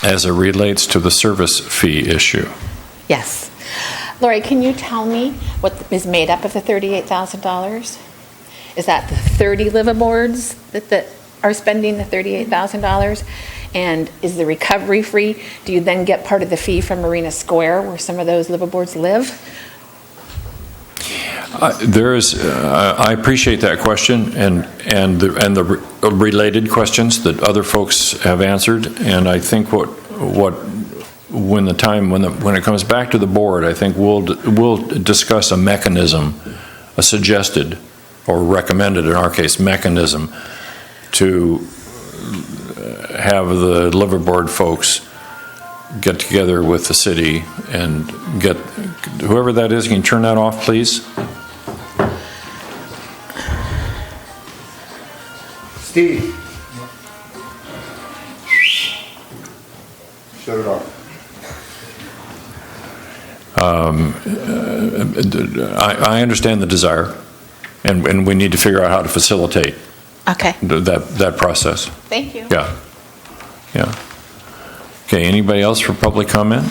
As it relates to the service fee issue. Yes. Lori, can you tell me what is made up of the $38,000? Is that the 30 liveaboards that are spending the $38,000? And is the recovery free? Do you then get part of the fee from Marina Square where some of those liveaboards live? I appreciate that question and the related questions that other folks have answered, and I think when it comes back to the board, I think we'll discuss a mechanism, a suggested or recommended in our case mechanism to have the liveaboard folks get together with the city and get whoever that is. Can you turn that off, please? Steve. Shut it off. I understand the desire, and we need to figure out how to facilitate that process. Thank you. Yeah. Okay, anybody else for public comment?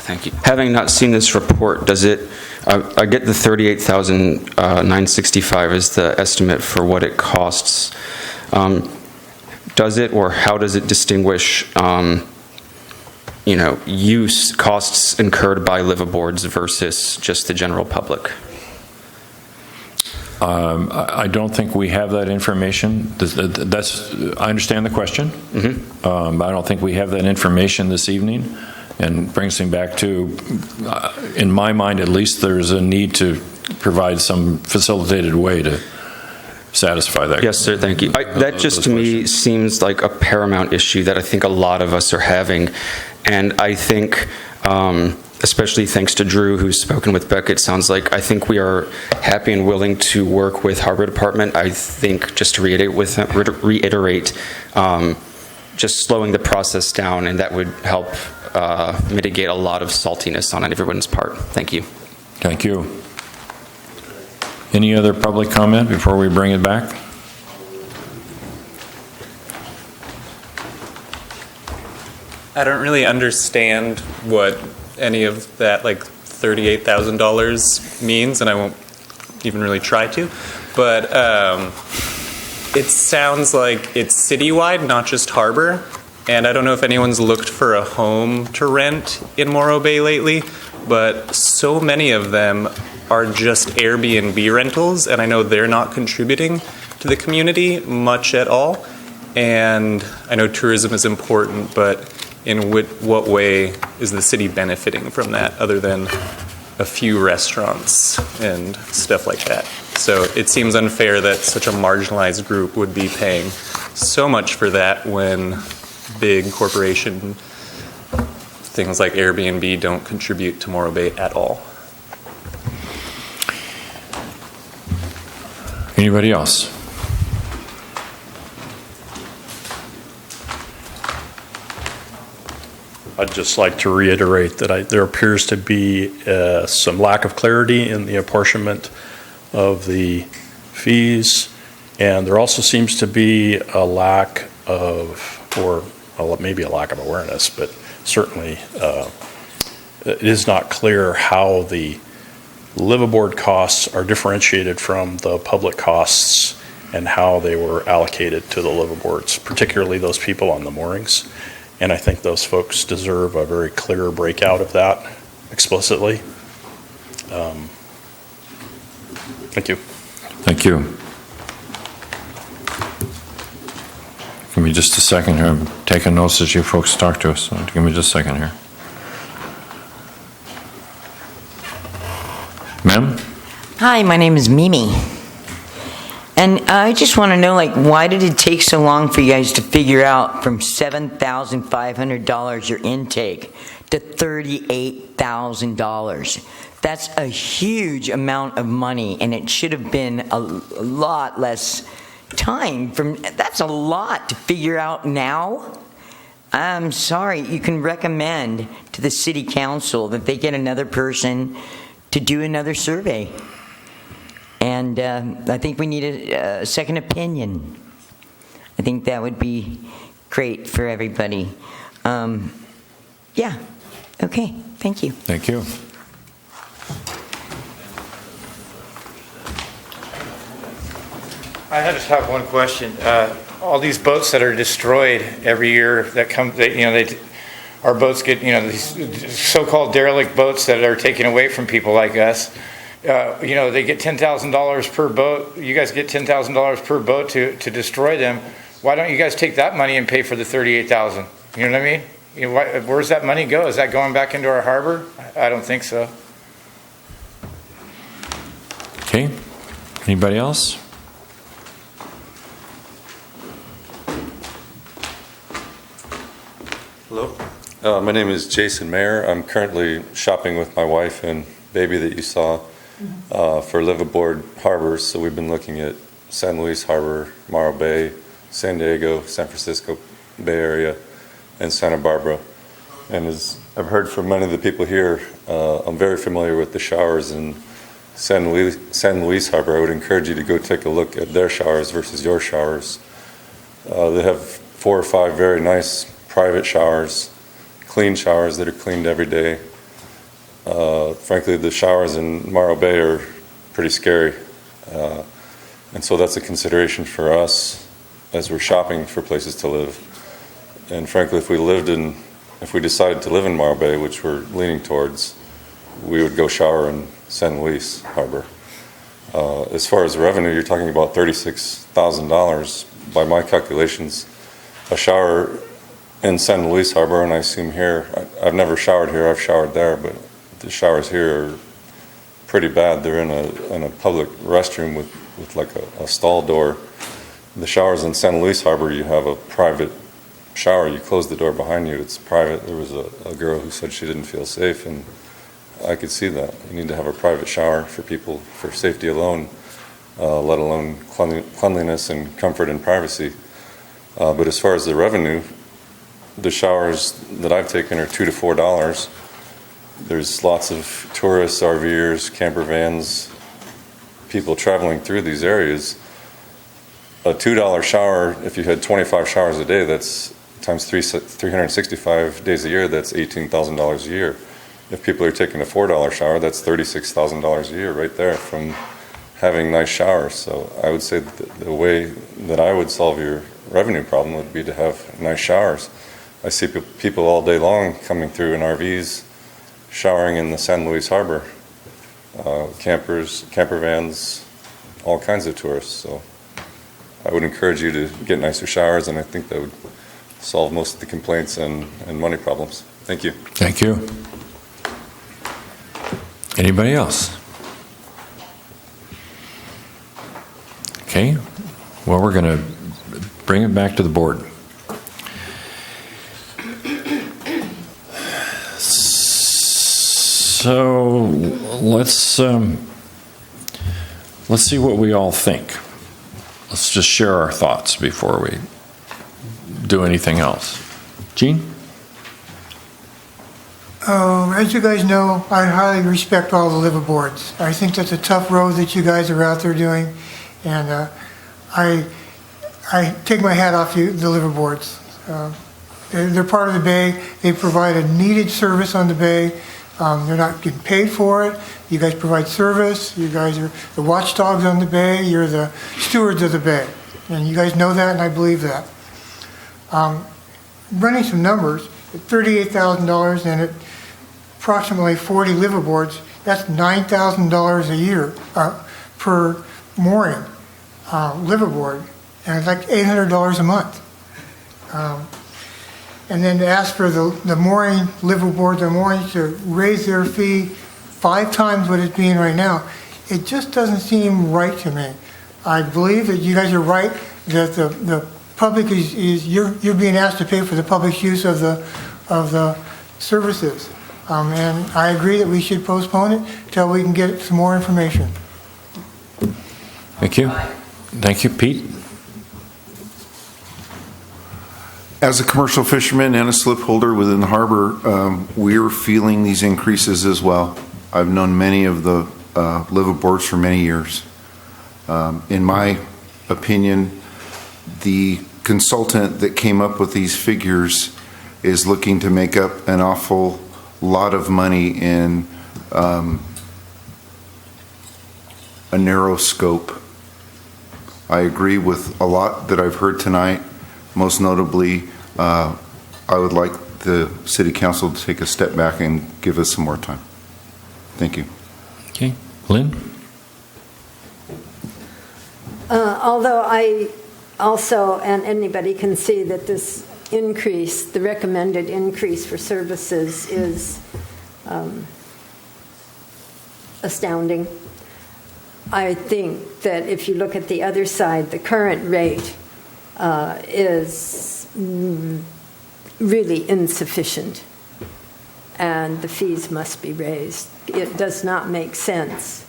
Thank you. Having not seen this report, does it, I get the $38,965 is the estimate for what it costs. Does it, or how does it distinguish, use costs incurred by liveaboards versus just the general public? I don't think we have that information. I understand the question. Mm-hmm. I don't think we have that information this evening. And brings me back to, in my mind at least, there's a need to provide some facilitated way to satisfy that. Yes, sir, thank you. That just to me seems like a paramount issue that I think a lot of us are having. And I think, especially thanks to Drew, who's spoken with Beck, it sounds like I think we are happy and willing to work with Harbor Department. I think, just to reiterate, just slowing the process down, and that would help mitigate a lot of saltiness on everyone's part. Thank you. Thank you. Any other public comment before we bring it back? I don't really understand what any of that, like $38,000 means, and I won't even really try to. But it sounds like it's citywide, not just Harbor. And I don't know if anyone's looked for a home to rent in Morro Bay lately, but so many of them are just Airbnb rentals, and I know they're not contributing to the community much at all. And I know tourism is important, but in what way is the city benefiting from that other than a few restaurants and stuff like that? So it seems unfair that such a marginalized group would be paying so much for that when big corporation things like Airbnb don't contribute to Morro Bay at all. Anybody else? I'd just like to reiterate that there appears to be some lack of clarity in the apportionment of the fees, and there also seems to be a lack of, or maybe a lack of awareness, but certainly it is not clear how the liveaboard costs are differentiated from the public costs and how they were allocated to the liveaboards, particularly those people on the moorings. And I think those folks deserve a very clear breakout of that explicitly. Thank you. Thank you. Give me just a second here. I'm taking notes as you folks talk to us. So give me just a second here. Ma'am? Hi, my name is Mimi. And I just want to know, like, why did it take so long for you guys to figure out from $7,500 your intake to $38,000? That's a huge amount of money, and it should have been a lot less time. That's a lot to figure out now. I'm sorry. You can recommend to the city council that they get another person to do another survey. And I think we need a second opinion. I think that would be great for everybody. Yeah. Okay. Thank you. Thank you. I just have one question. All these boats that are destroyed every year that come, our boats get, these so-called derelict boats that are taken away from people like us. They get $10,000 per boat. You guys get $10,000 per boat to destroy them. Why don't you guys take that money and pay for the $38,000? You know what I mean? Where's that money go? Is that going back into our harbor? I don't think so. Okay. Anybody else? Hello. My name is Jason Mayer. I'm currently shopping with my wife and baby that you saw for liveaboard harbors. So we've been looking at San Luis Harbor, Morro Bay, San Diego, San Francisco Bay Area, and Santa Barbara. And as I've heard from many of the people here, I'm very familiar with the showers in San Luis Harbor. I would encourage you to go take a look at their showers versus your showers. They have 4 or 5 very nice private showers, clean showers that are cleaned every day. Frankly, the showers in Morro Bay are pretty scary. And so that's a consideration for us as we're shopping for places to live. And frankly, if we decided to live in Morro Bay, which we're leaning towards, we would go shower in San Luis Harbor. As far as revenue, you're talking about $36,000. By my calculations, a shower in San Luis Harbor, and I assume here, I've never showered here, I've showered there, but the showers here are pretty bad. They're in a public restroom with like a stall door. The showers in San Luis Harbor, you have a private shower. You close the door behind you. It's private. There was a girl who said she didn't feel safe, and I could see that. You need to have a private shower for people for safety alone, let alone cleanliness and comfort and privacy. But as far as the revenue, the showers that I've taken are $2 to $4. There's lots of tourists, RVers, camper vans, people traveling through these areas. A $2 shower, if you had 25 showers a day, that's times 365 days a year, that's $18,000 a year. If people are taking a $4 shower, that's $36,000 a year right there from having nice showers. So I would say that the way that I would solve your revenue problem would be to have nice showers. I see people all day long coming through in RVs, showering in the San Luis Harbor, campers, camper vans, all kinds of tourists. So I would encourage you to get nicer showers, and I think that would solve most of the complaints and money problems. Thank you. Thank you. Anybody else? Okay. Well, we're going to bring it back to the board. So let's see what we all think. Let's just share our thoughts before we do anything else. Gene? As you guys know, I highly respect all the liveaboards. I think that's a tough road that you guys are out there doing, and I take my hat off to the liveaboards. They're part of the bay. They provide a needed service on the bay. They're not getting paid for it. You guys provide service. You guys are the watchdogs on the bay. You're the stewards of the bay. And you guys know that, and I believe that. Running some numbers, at $38,000 and at approximately 40 liveaboards, that's $9,000 a year per mooring liveaboard, and it's like $800 a month. And then to ask for the mooring liveaboard, the moorings to raise their fee 5 times what it's being right now, it just doesn't seem right to me. I believe that you guys are right, that the public you're being asked to pay for the public's use of the services. And I agree that we should postpone it until we can get some more information. Thank you. Thank you, Pete. As a commercial fisherman and a slip holder within the harbor, we're feeling these increases as well. I've known many of the liveaboards for many years. In my opinion, the consultant that came up with these figures is looking to make up an awful lot of money in a narrow scope. I agree with a lot that I've heard tonight. Most notably, I would like the City Council to take a step back and give us some more time. Thank you. Okay. Lynn? Although I also, and anybody can see that this increase, the recommended increase for services is astounding. I think that if you look at the other side, the current rate is really insufficient, and the fees must be raised. It does not make sense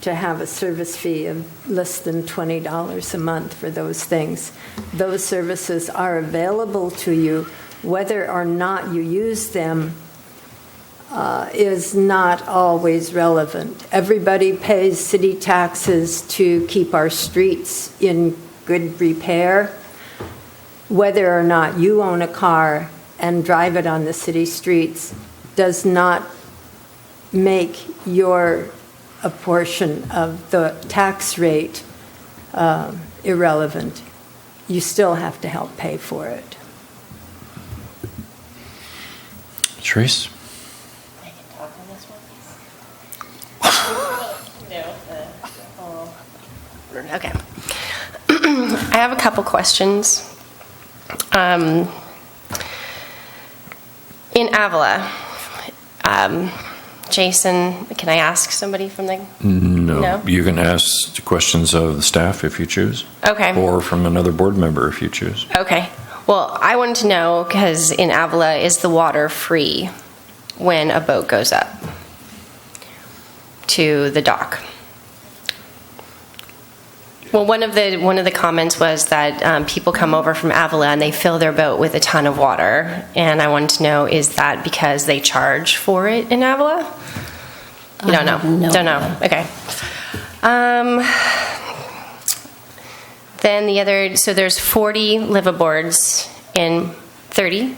to have a service fee of less than $20 a month for those things. Those services are available to you. Whether or not you use them is not always relevant. Everybody pays city taxes to keep our streets in good repair. Whether or not you own a car and drive it on the city streets does not make your a portion of the tax rate irrelevant. You still have to help pay for it. Therese? I can talk on this one, please. No. Okay. I have a couple questions. In Avila, Jason, can I ask somebody from the... No. You can ask questions of the staff if you choose. Okay. Or from another board member if you choose. Okay. Well, I wanted to know, because in Avila, is the water free when a boat goes up to the dock? Well, one of the comments was that people come over from Avila and they fill their boat with a ton of water, and I wanted to know, is that because they charge for it in Avila? You don't know? No. Don't know. Okay. Then the other, so there's 40 liveaboards in 30,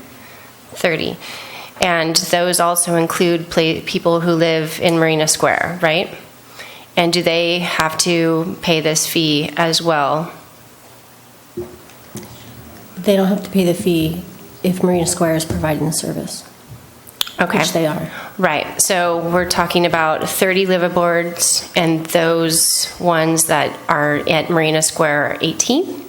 and those also include people who live in Marina Square, right? And do they have to pay this fee as well? They don't have to pay the fee if Marina Square is providing the service. Okay. Which they are. Right. So we're talking about 30 liveaboards, and those ones that are at Marina Square are 18?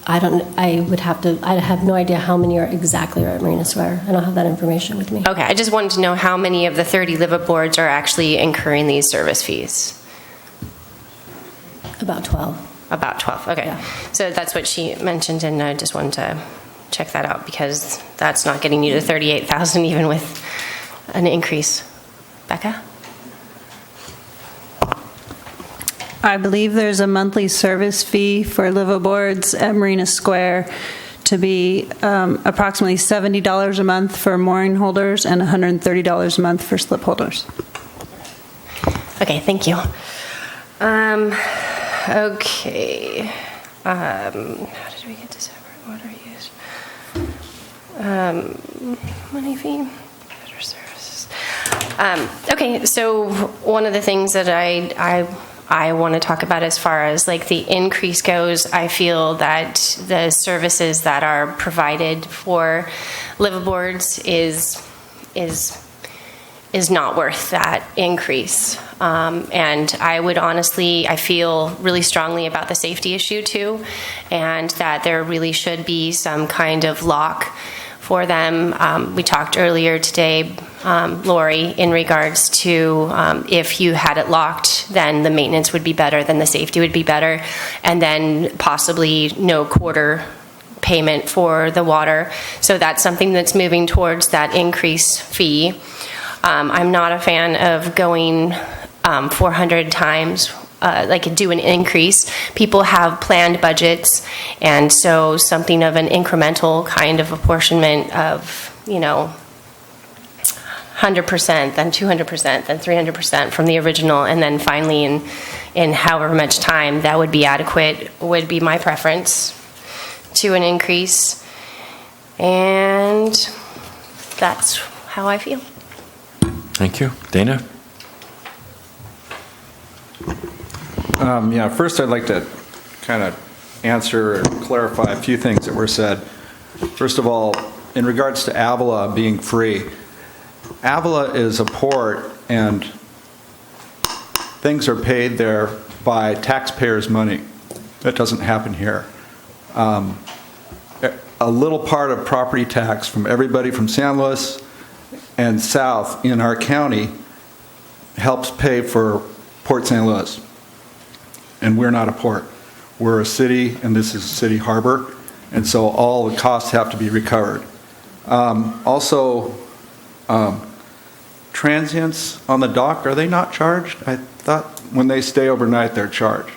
I have no idea how many are exactly at Marina Square. I don't have that information with me. Okay. I just wanted to know how many of the 30 liveaboards are actually incurring these service fees. About 12. About 12. Okay. Yeah. So that's what she mentioned, and I just wanted to check that out, because that's not getting you to 38,000 even with an increase. Becca? I believe there's a monthly service fee for liveaboards at Marina Square to be approximately $70 a month for mooring holders and $130 a month for slip holders. Okay, thank you. Okay. How did we get to separate water use? Money fee, better services. Okay, so one of the things that I want to talk about as far as like the increase goes, I feel that the services that are provided for liveaboards is not worth that increase. And I would honestly, I feel really strongly about the safety issue too, and that there really should be some kind of lock for them. We talked earlier today, Lori, in regards to if you had it locked, then the maintenance would be better, then the safety would be better, and then possibly no quarter payment for the water. So that's something that's moving towards that increase fee. I'm not a fan of going 400 times, like do an increase. People have planned budgets, and so something of an incremental kind of apportionment of, 100%, then 200%, then 300% from the original, and then finally in however much time that would be adequate would be my preference to an increase. And that's how I feel. Thank you. Dana? First I'd like to kind of answer or clarify a few things that were said. First of all, in regards to Avila being free, Avila is a port and things are paid there by taxpayers' money. That doesn't happen here. A little part of property tax from everybody from San Luis and south in our county helps pay for Port St. Louis. And we're not a port. We're a city, and this is a city harbor, and so all the costs have to be recovered. Also, transients on the dock, are they not charged? I thought when they stay overnight, they're charged.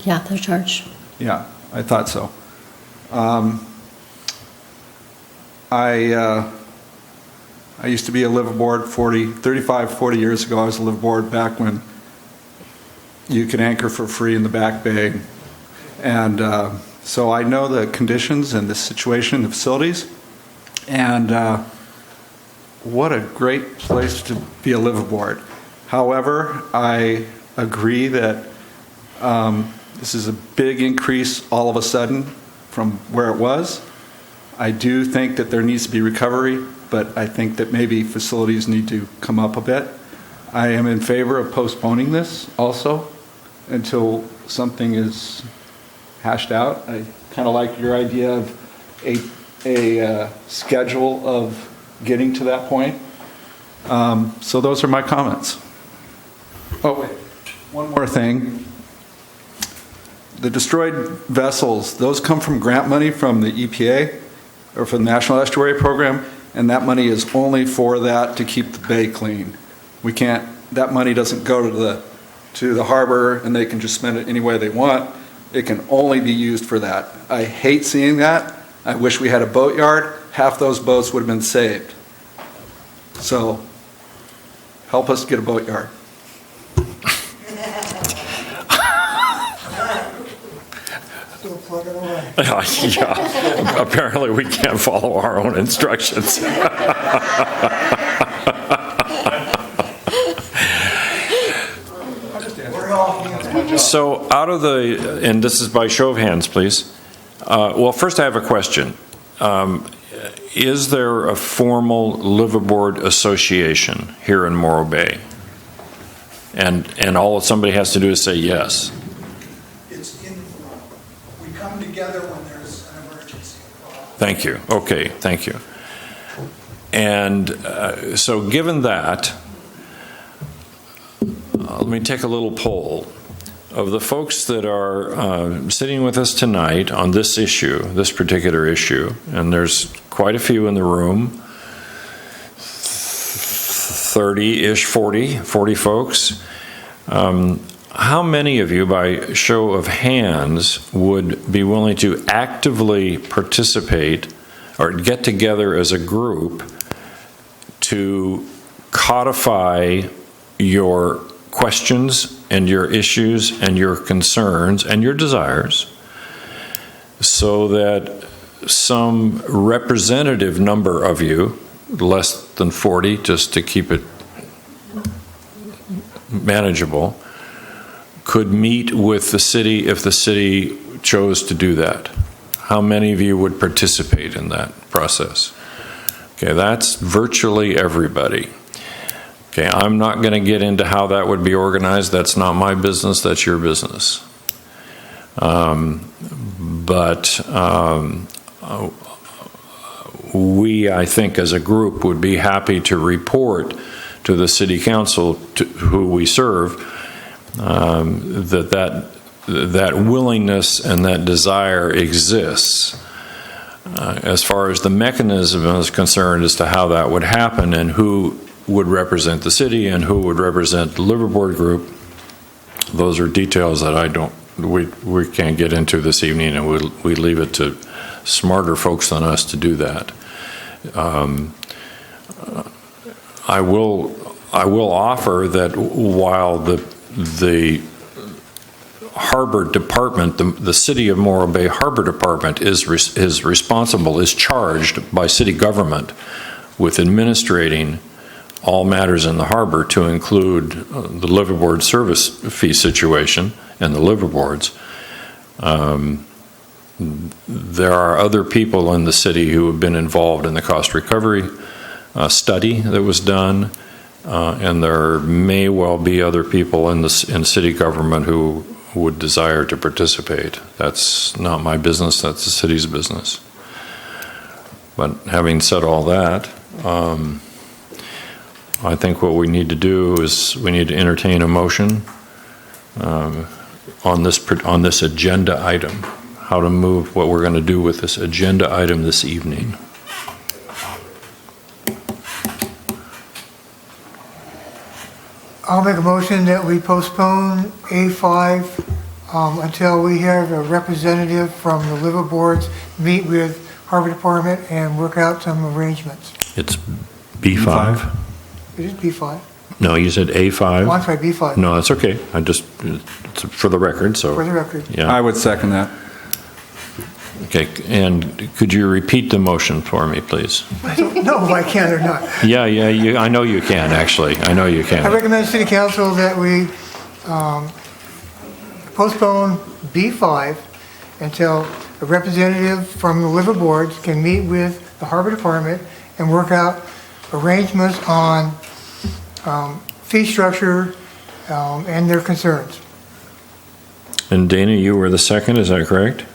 Yeah, they're charged. Yeah, I thought so. I used to be a liveaboard 35, 40 years ago. I was a liveaboard back when you could anchor for free in the back bay. And so I know the conditions and the situation in the facilities. And what a great place to be a liveaboard. However, I agree that this is a big increase all of a sudden from where it was. I do think that there needs to be recovery, but I think that maybe facilities need to come up a bit. I am in favor of postponing this also until something is hashed out. I kind of like your idea of a schedule of getting to that point. So those are my comments. Oh, wait, one more thing. The destroyed vessels, those come from grant money from the EPA or from the National Estuary Program, and that money is only for that to keep the bay clean. We can't, that money doesn't go to the harbor and they can just spend it any way they want. It can only be used for that. I hate seeing that. I wish we had a boatyard. Half those boats would have been saved. So help us get a boatyard. Yeah, apparently we can't follow our own instructions. So out of the, and this is by show of hands, please. Well, first I have a question. Is there a formal liveaboard association here in Morro Bay? And all somebody has to do is say yes. We come together when there's an emergency. Thank you. Okay, thank you. And so given that, let me take a little poll. Of the folks that are sitting with us tonight on this issue, this particular issue, and there's quite a few in the room, 30-ish, 40 folks, how many of you, by show of hands, would be willing to actively participate or get together as a group to codify your questions and your issues and your concerns and your desires so that some representative number of you, less than 40, just to keep it manageable, could meet with the city if the city chose to do that? How many of you would participate in that process? Okay, that's virtually everybody. Okay, I'm not going to get into how that would be organized. That's not my business. That's your business. We, I think, as a group, would be happy to report to the city council, who we serve, that willingness and that desire exists. As far as the mechanism is concerned as to how that would happen and who would represent the city and who would represent the liverboard group, those are details that we can't get into this evening, and we leave it to smarter folks than us to do that. I will offer that while the Harbor Department, the City of Morro Bay Harbor Department is charged by city government with administrating all matters in the harbor, to include the liverboard service fee situation and the liverboards. There are other people in the city who have been involved in the cost recovery study that was done, and there may well be other people in city government who would desire to participate. That's not my business, that's the city's business. But having said all that, I think what we need to do is we need to entertain a motion on this agenda item, how to move what we're going to do with this agenda item this evening. I'll make a motion that we postpone A5 until we have a representative from the liverboards meet with Harbor Department and work out some arrangements. It's B5? It is B5. No, you said A5? Oh, I'm sorry, B5. No, that's okay. It's for the record, so. For the record. Yeah. I would second that. Okay, and could you repeat the motion for me, please? I don't know if I can or not. Yeah, I know you can, actually. I know you can. I recommend to City Council that we postpone B5 until a representative from the liverboards can meet with the Harbor Department and work out arrangements on fee structure and their concerns. And Dana, you were the second, is that correct?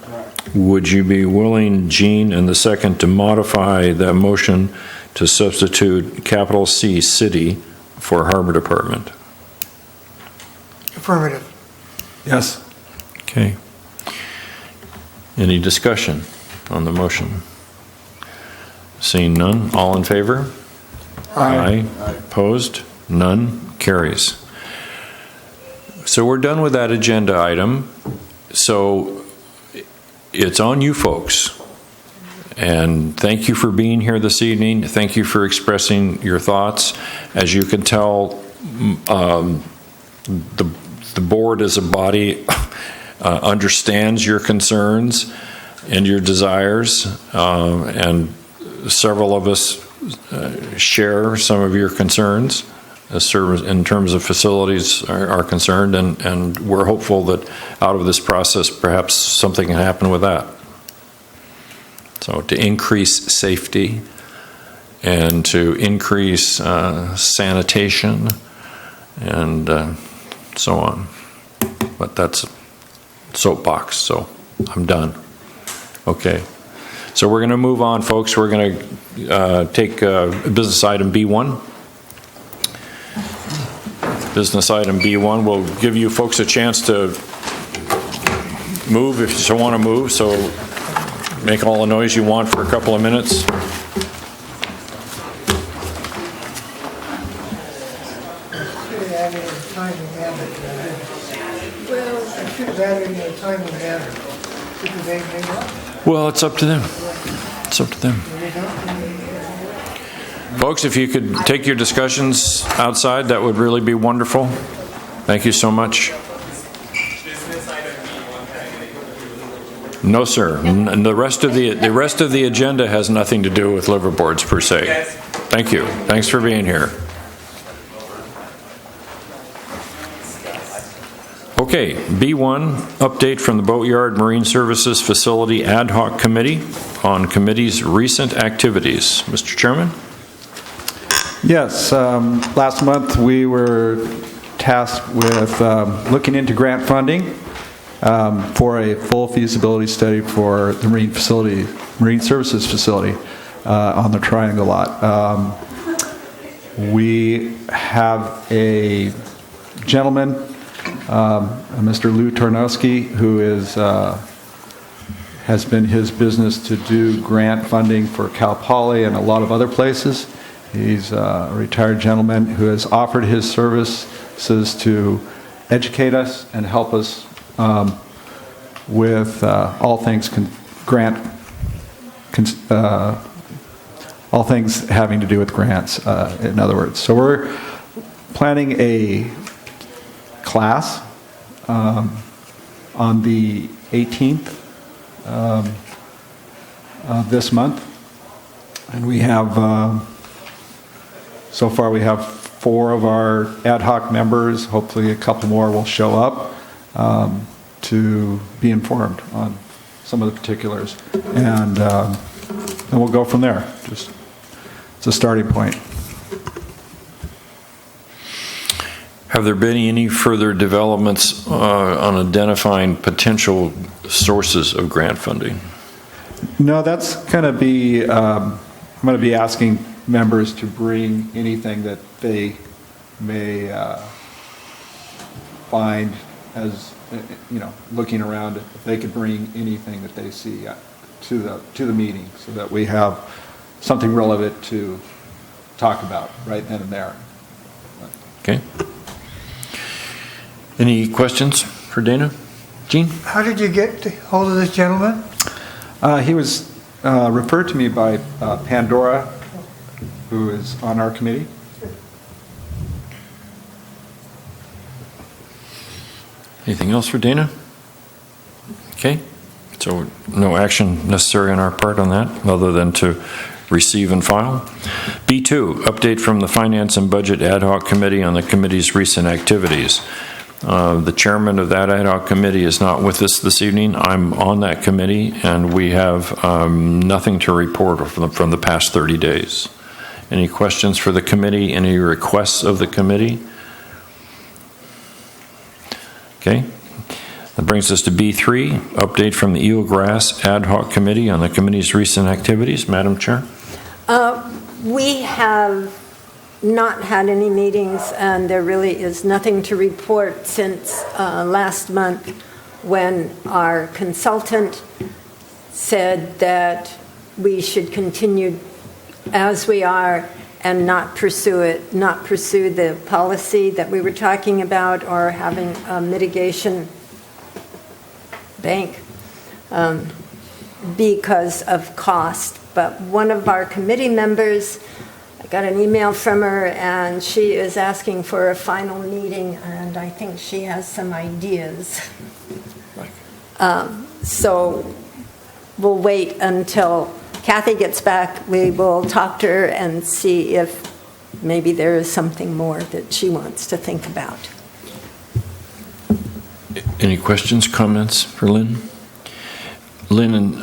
Would you be willing, Gene, and the second, to modify that motion to substitute capital C, City, for Harbor Department? Affirmative. Yes. Okay. Any discussion on the motion? Seeing none, all in favor? Aye. Opposed? None? Carries. So we're done with that agenda item. So it's on you folks. And thank you for being here this evening. Thank you for expressing your thoughts. As you can tell, the board as a body understands your concerns and your desires, and several of us share some of your concerns in terms of facilities are concerned, and we're hopeful that out of this process perhaps something can happen with that. So to increase safety and to increase sanitation and so on. But that's soapbox, so I'm done. Okay. So we're going to move on, folks. We're going to take business item B1. Business item B1 will give you folks a chance to move if you so want to move. So make all the noise you want for a couple of minutes. Well, it's up to them. It's up to them. Folks, if you could take your discussions outside, that would really be wonderful. Thank you so much. No, sir. And the rest of the agenda has nothing to do with liverboards per se. Thank you. Thanks for being here. Okay, B1, update from the Boatyard Marine Services Facility Ad Hoc Committee on committee's recent activities. Mr. Chairman? Yes, last month we were tasked with looking into grant funding for a full feasibility study for the Marine Services Facility on the Triangle Lot. We have a gentleman, Mr. Lou Tarnowski, who has been his business to do grant funding for Cal Poly and a lot of other places. He's a retired gentleman who has offered his services to educate us and help us with all things all things having to do with grants, in other words. So we're planning a class on the 18th of this month. And we have, so far we have 4 of our ad hoc members. Hopefully a couple more will show up to be informed on some of the particulars. And we'll go from there. Just, it's a starting point. Have there been any further developments on identifying potential sources of grant funding? No, that's going to be, I'm going to be asking members to bring anything that they may find as, looking around, if they could bring anything that they see to the meeting so that we have something relevant to talk about right then and there. Okay. Any questions for Dana? Gene? How did you get hold of this gentleman? He was referred to me by Pandora, who is on our committee. Anything else for Dana? Okay. So no action necessary on our part on that, other than to receive and file. B2, update from the Finance and Budget Ad Hoc Committee on the committee's recent activities. The chairman of that ad hoc committee is not with us this evening. I'm on that committee, and we have nothing to report from the past 30 days. Any questions for the committee? Any requests of the committee? Okay. That brings us to B3, update from the Eelgrass Ad Hoc Committee on the committee's recent activities. Madam Chair? We have not had any meetings, and there really is nothing to report since last month when our consultant said that we should continue as we are and not pursue the policy that we were talking about, or having a mitigation bank because of cost. But one of our committee members, I got an email from her, and she is asking for a final meeting, and I think she has some ideas. So we'll wait until Kathy gets back. We will talk to her and see if maybe there is something more that she wants to think about. Any questions, comments for Lynn? Lynn,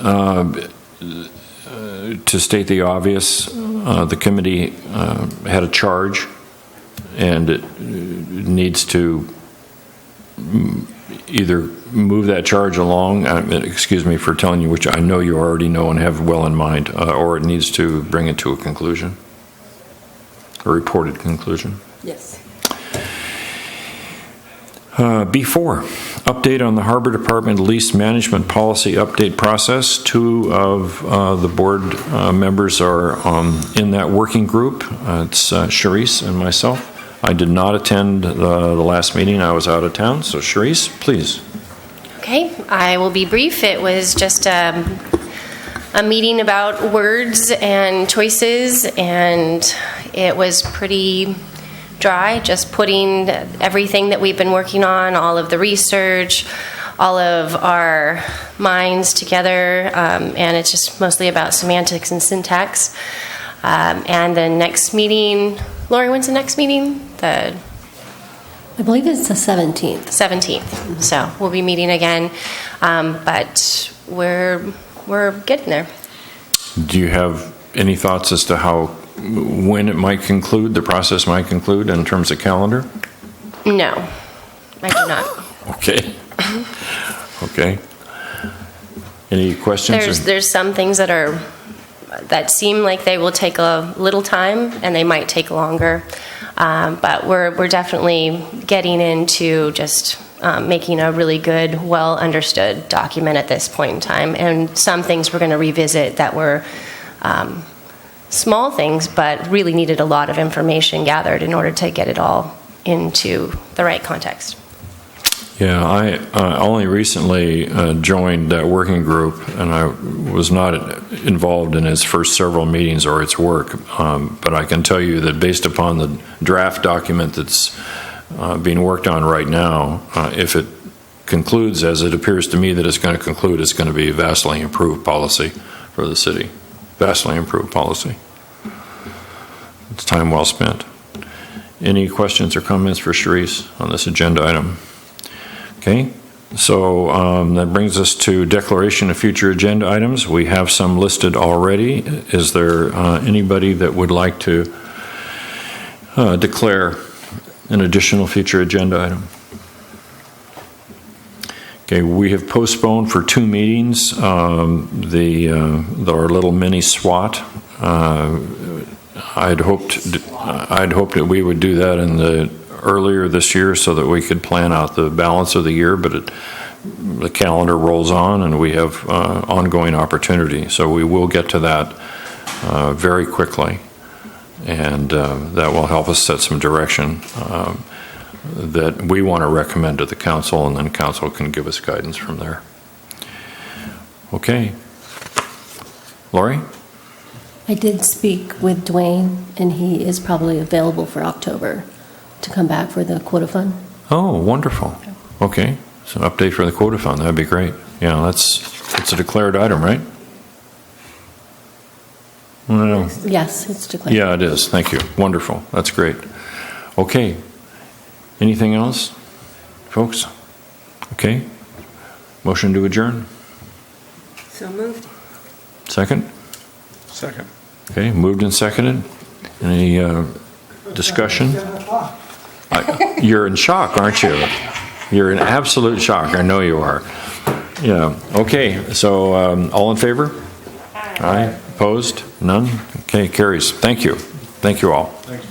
to state the obvious, the committee had a charge, and it needs to either move that charge along, excuse me for telling you, which I know you already know and have well in mind, or it needs to bring it to a conclusion, a reported conclusion. Yes. B4, update on the Harbor Department Lease Management Policy Update Process. 2 of the board members are in that working group. It's Charisse and myself. I did not attend the last meeting. I was out of town. So Charisse, please. Okay, I will be brief. It was just a meeting about words and choices, and it was pretty dry, just putting everything that we've been working on, all of the research, all of our minds together, and it's just mostly about semantics and syntax. And the next meeting, Lori, when's the next meeting? I believe it's the 17th. 17th. So we'll be meeting again, but we're getting there. Do you have any thoughts as to when it might conclude, the process might conclude in terms of calendar? No, I do not. Okay. Okay. Any questions? There's some things that seem like they will take a little time, and they might take longer. But we're definitely getting into just making a really good, well understood document at this point in time. And some things we're going to revisit that were small things, but really needed a lot of information gathered in order to get it all into the right context. Yeah, I only recently joined that working group, and I was not involved in its first several meetings or its work. But I can tell you that based upon the draft document that's being worked on right now, if it concludes as it appears to me that it's going to conclude, it's going to be a vastly improved policy for the city. Vastly improved policy. It's time well spent. Any questions or comments for Sharice on this agenda item? Okay, so that brings us to declaration of future agenda items. We have some listed already. Is there anybody that would like to declare an additional future agenda item? Okay, we have postponed for 2 meetings our little mini SWAT. I'd hoped that we would do that earlier this year so that we could plan out the balance of the year, but the calendar rolls on and we have ongoing opportunity. So we will get to that very quickly, and that will help us set some direction that we want to recommend to the council, and then council can give us guidance from there. Okay. Lori? I did speak with Dwayne, and he is probably available for October to come back for the quota fund. Oh, wonderful. Okay, so an update for the quota fund, that'd be great. Yeah, it's a declared item, right? No. Yes, it's declared. Yeah, it is. Thank you. Wonderful. That's great. Okay. Anything else, folks? Okay. Motion to adjourn. So moved. Second? Second. Okay, moved and seconded. Any discussion? You're in shock, aren't you? You're in absolute shock. I know you are. Yeah. Okay, so all in favor? Aye. Opposed? None? Okay, carries. Thank you. Thank you all. Thank you.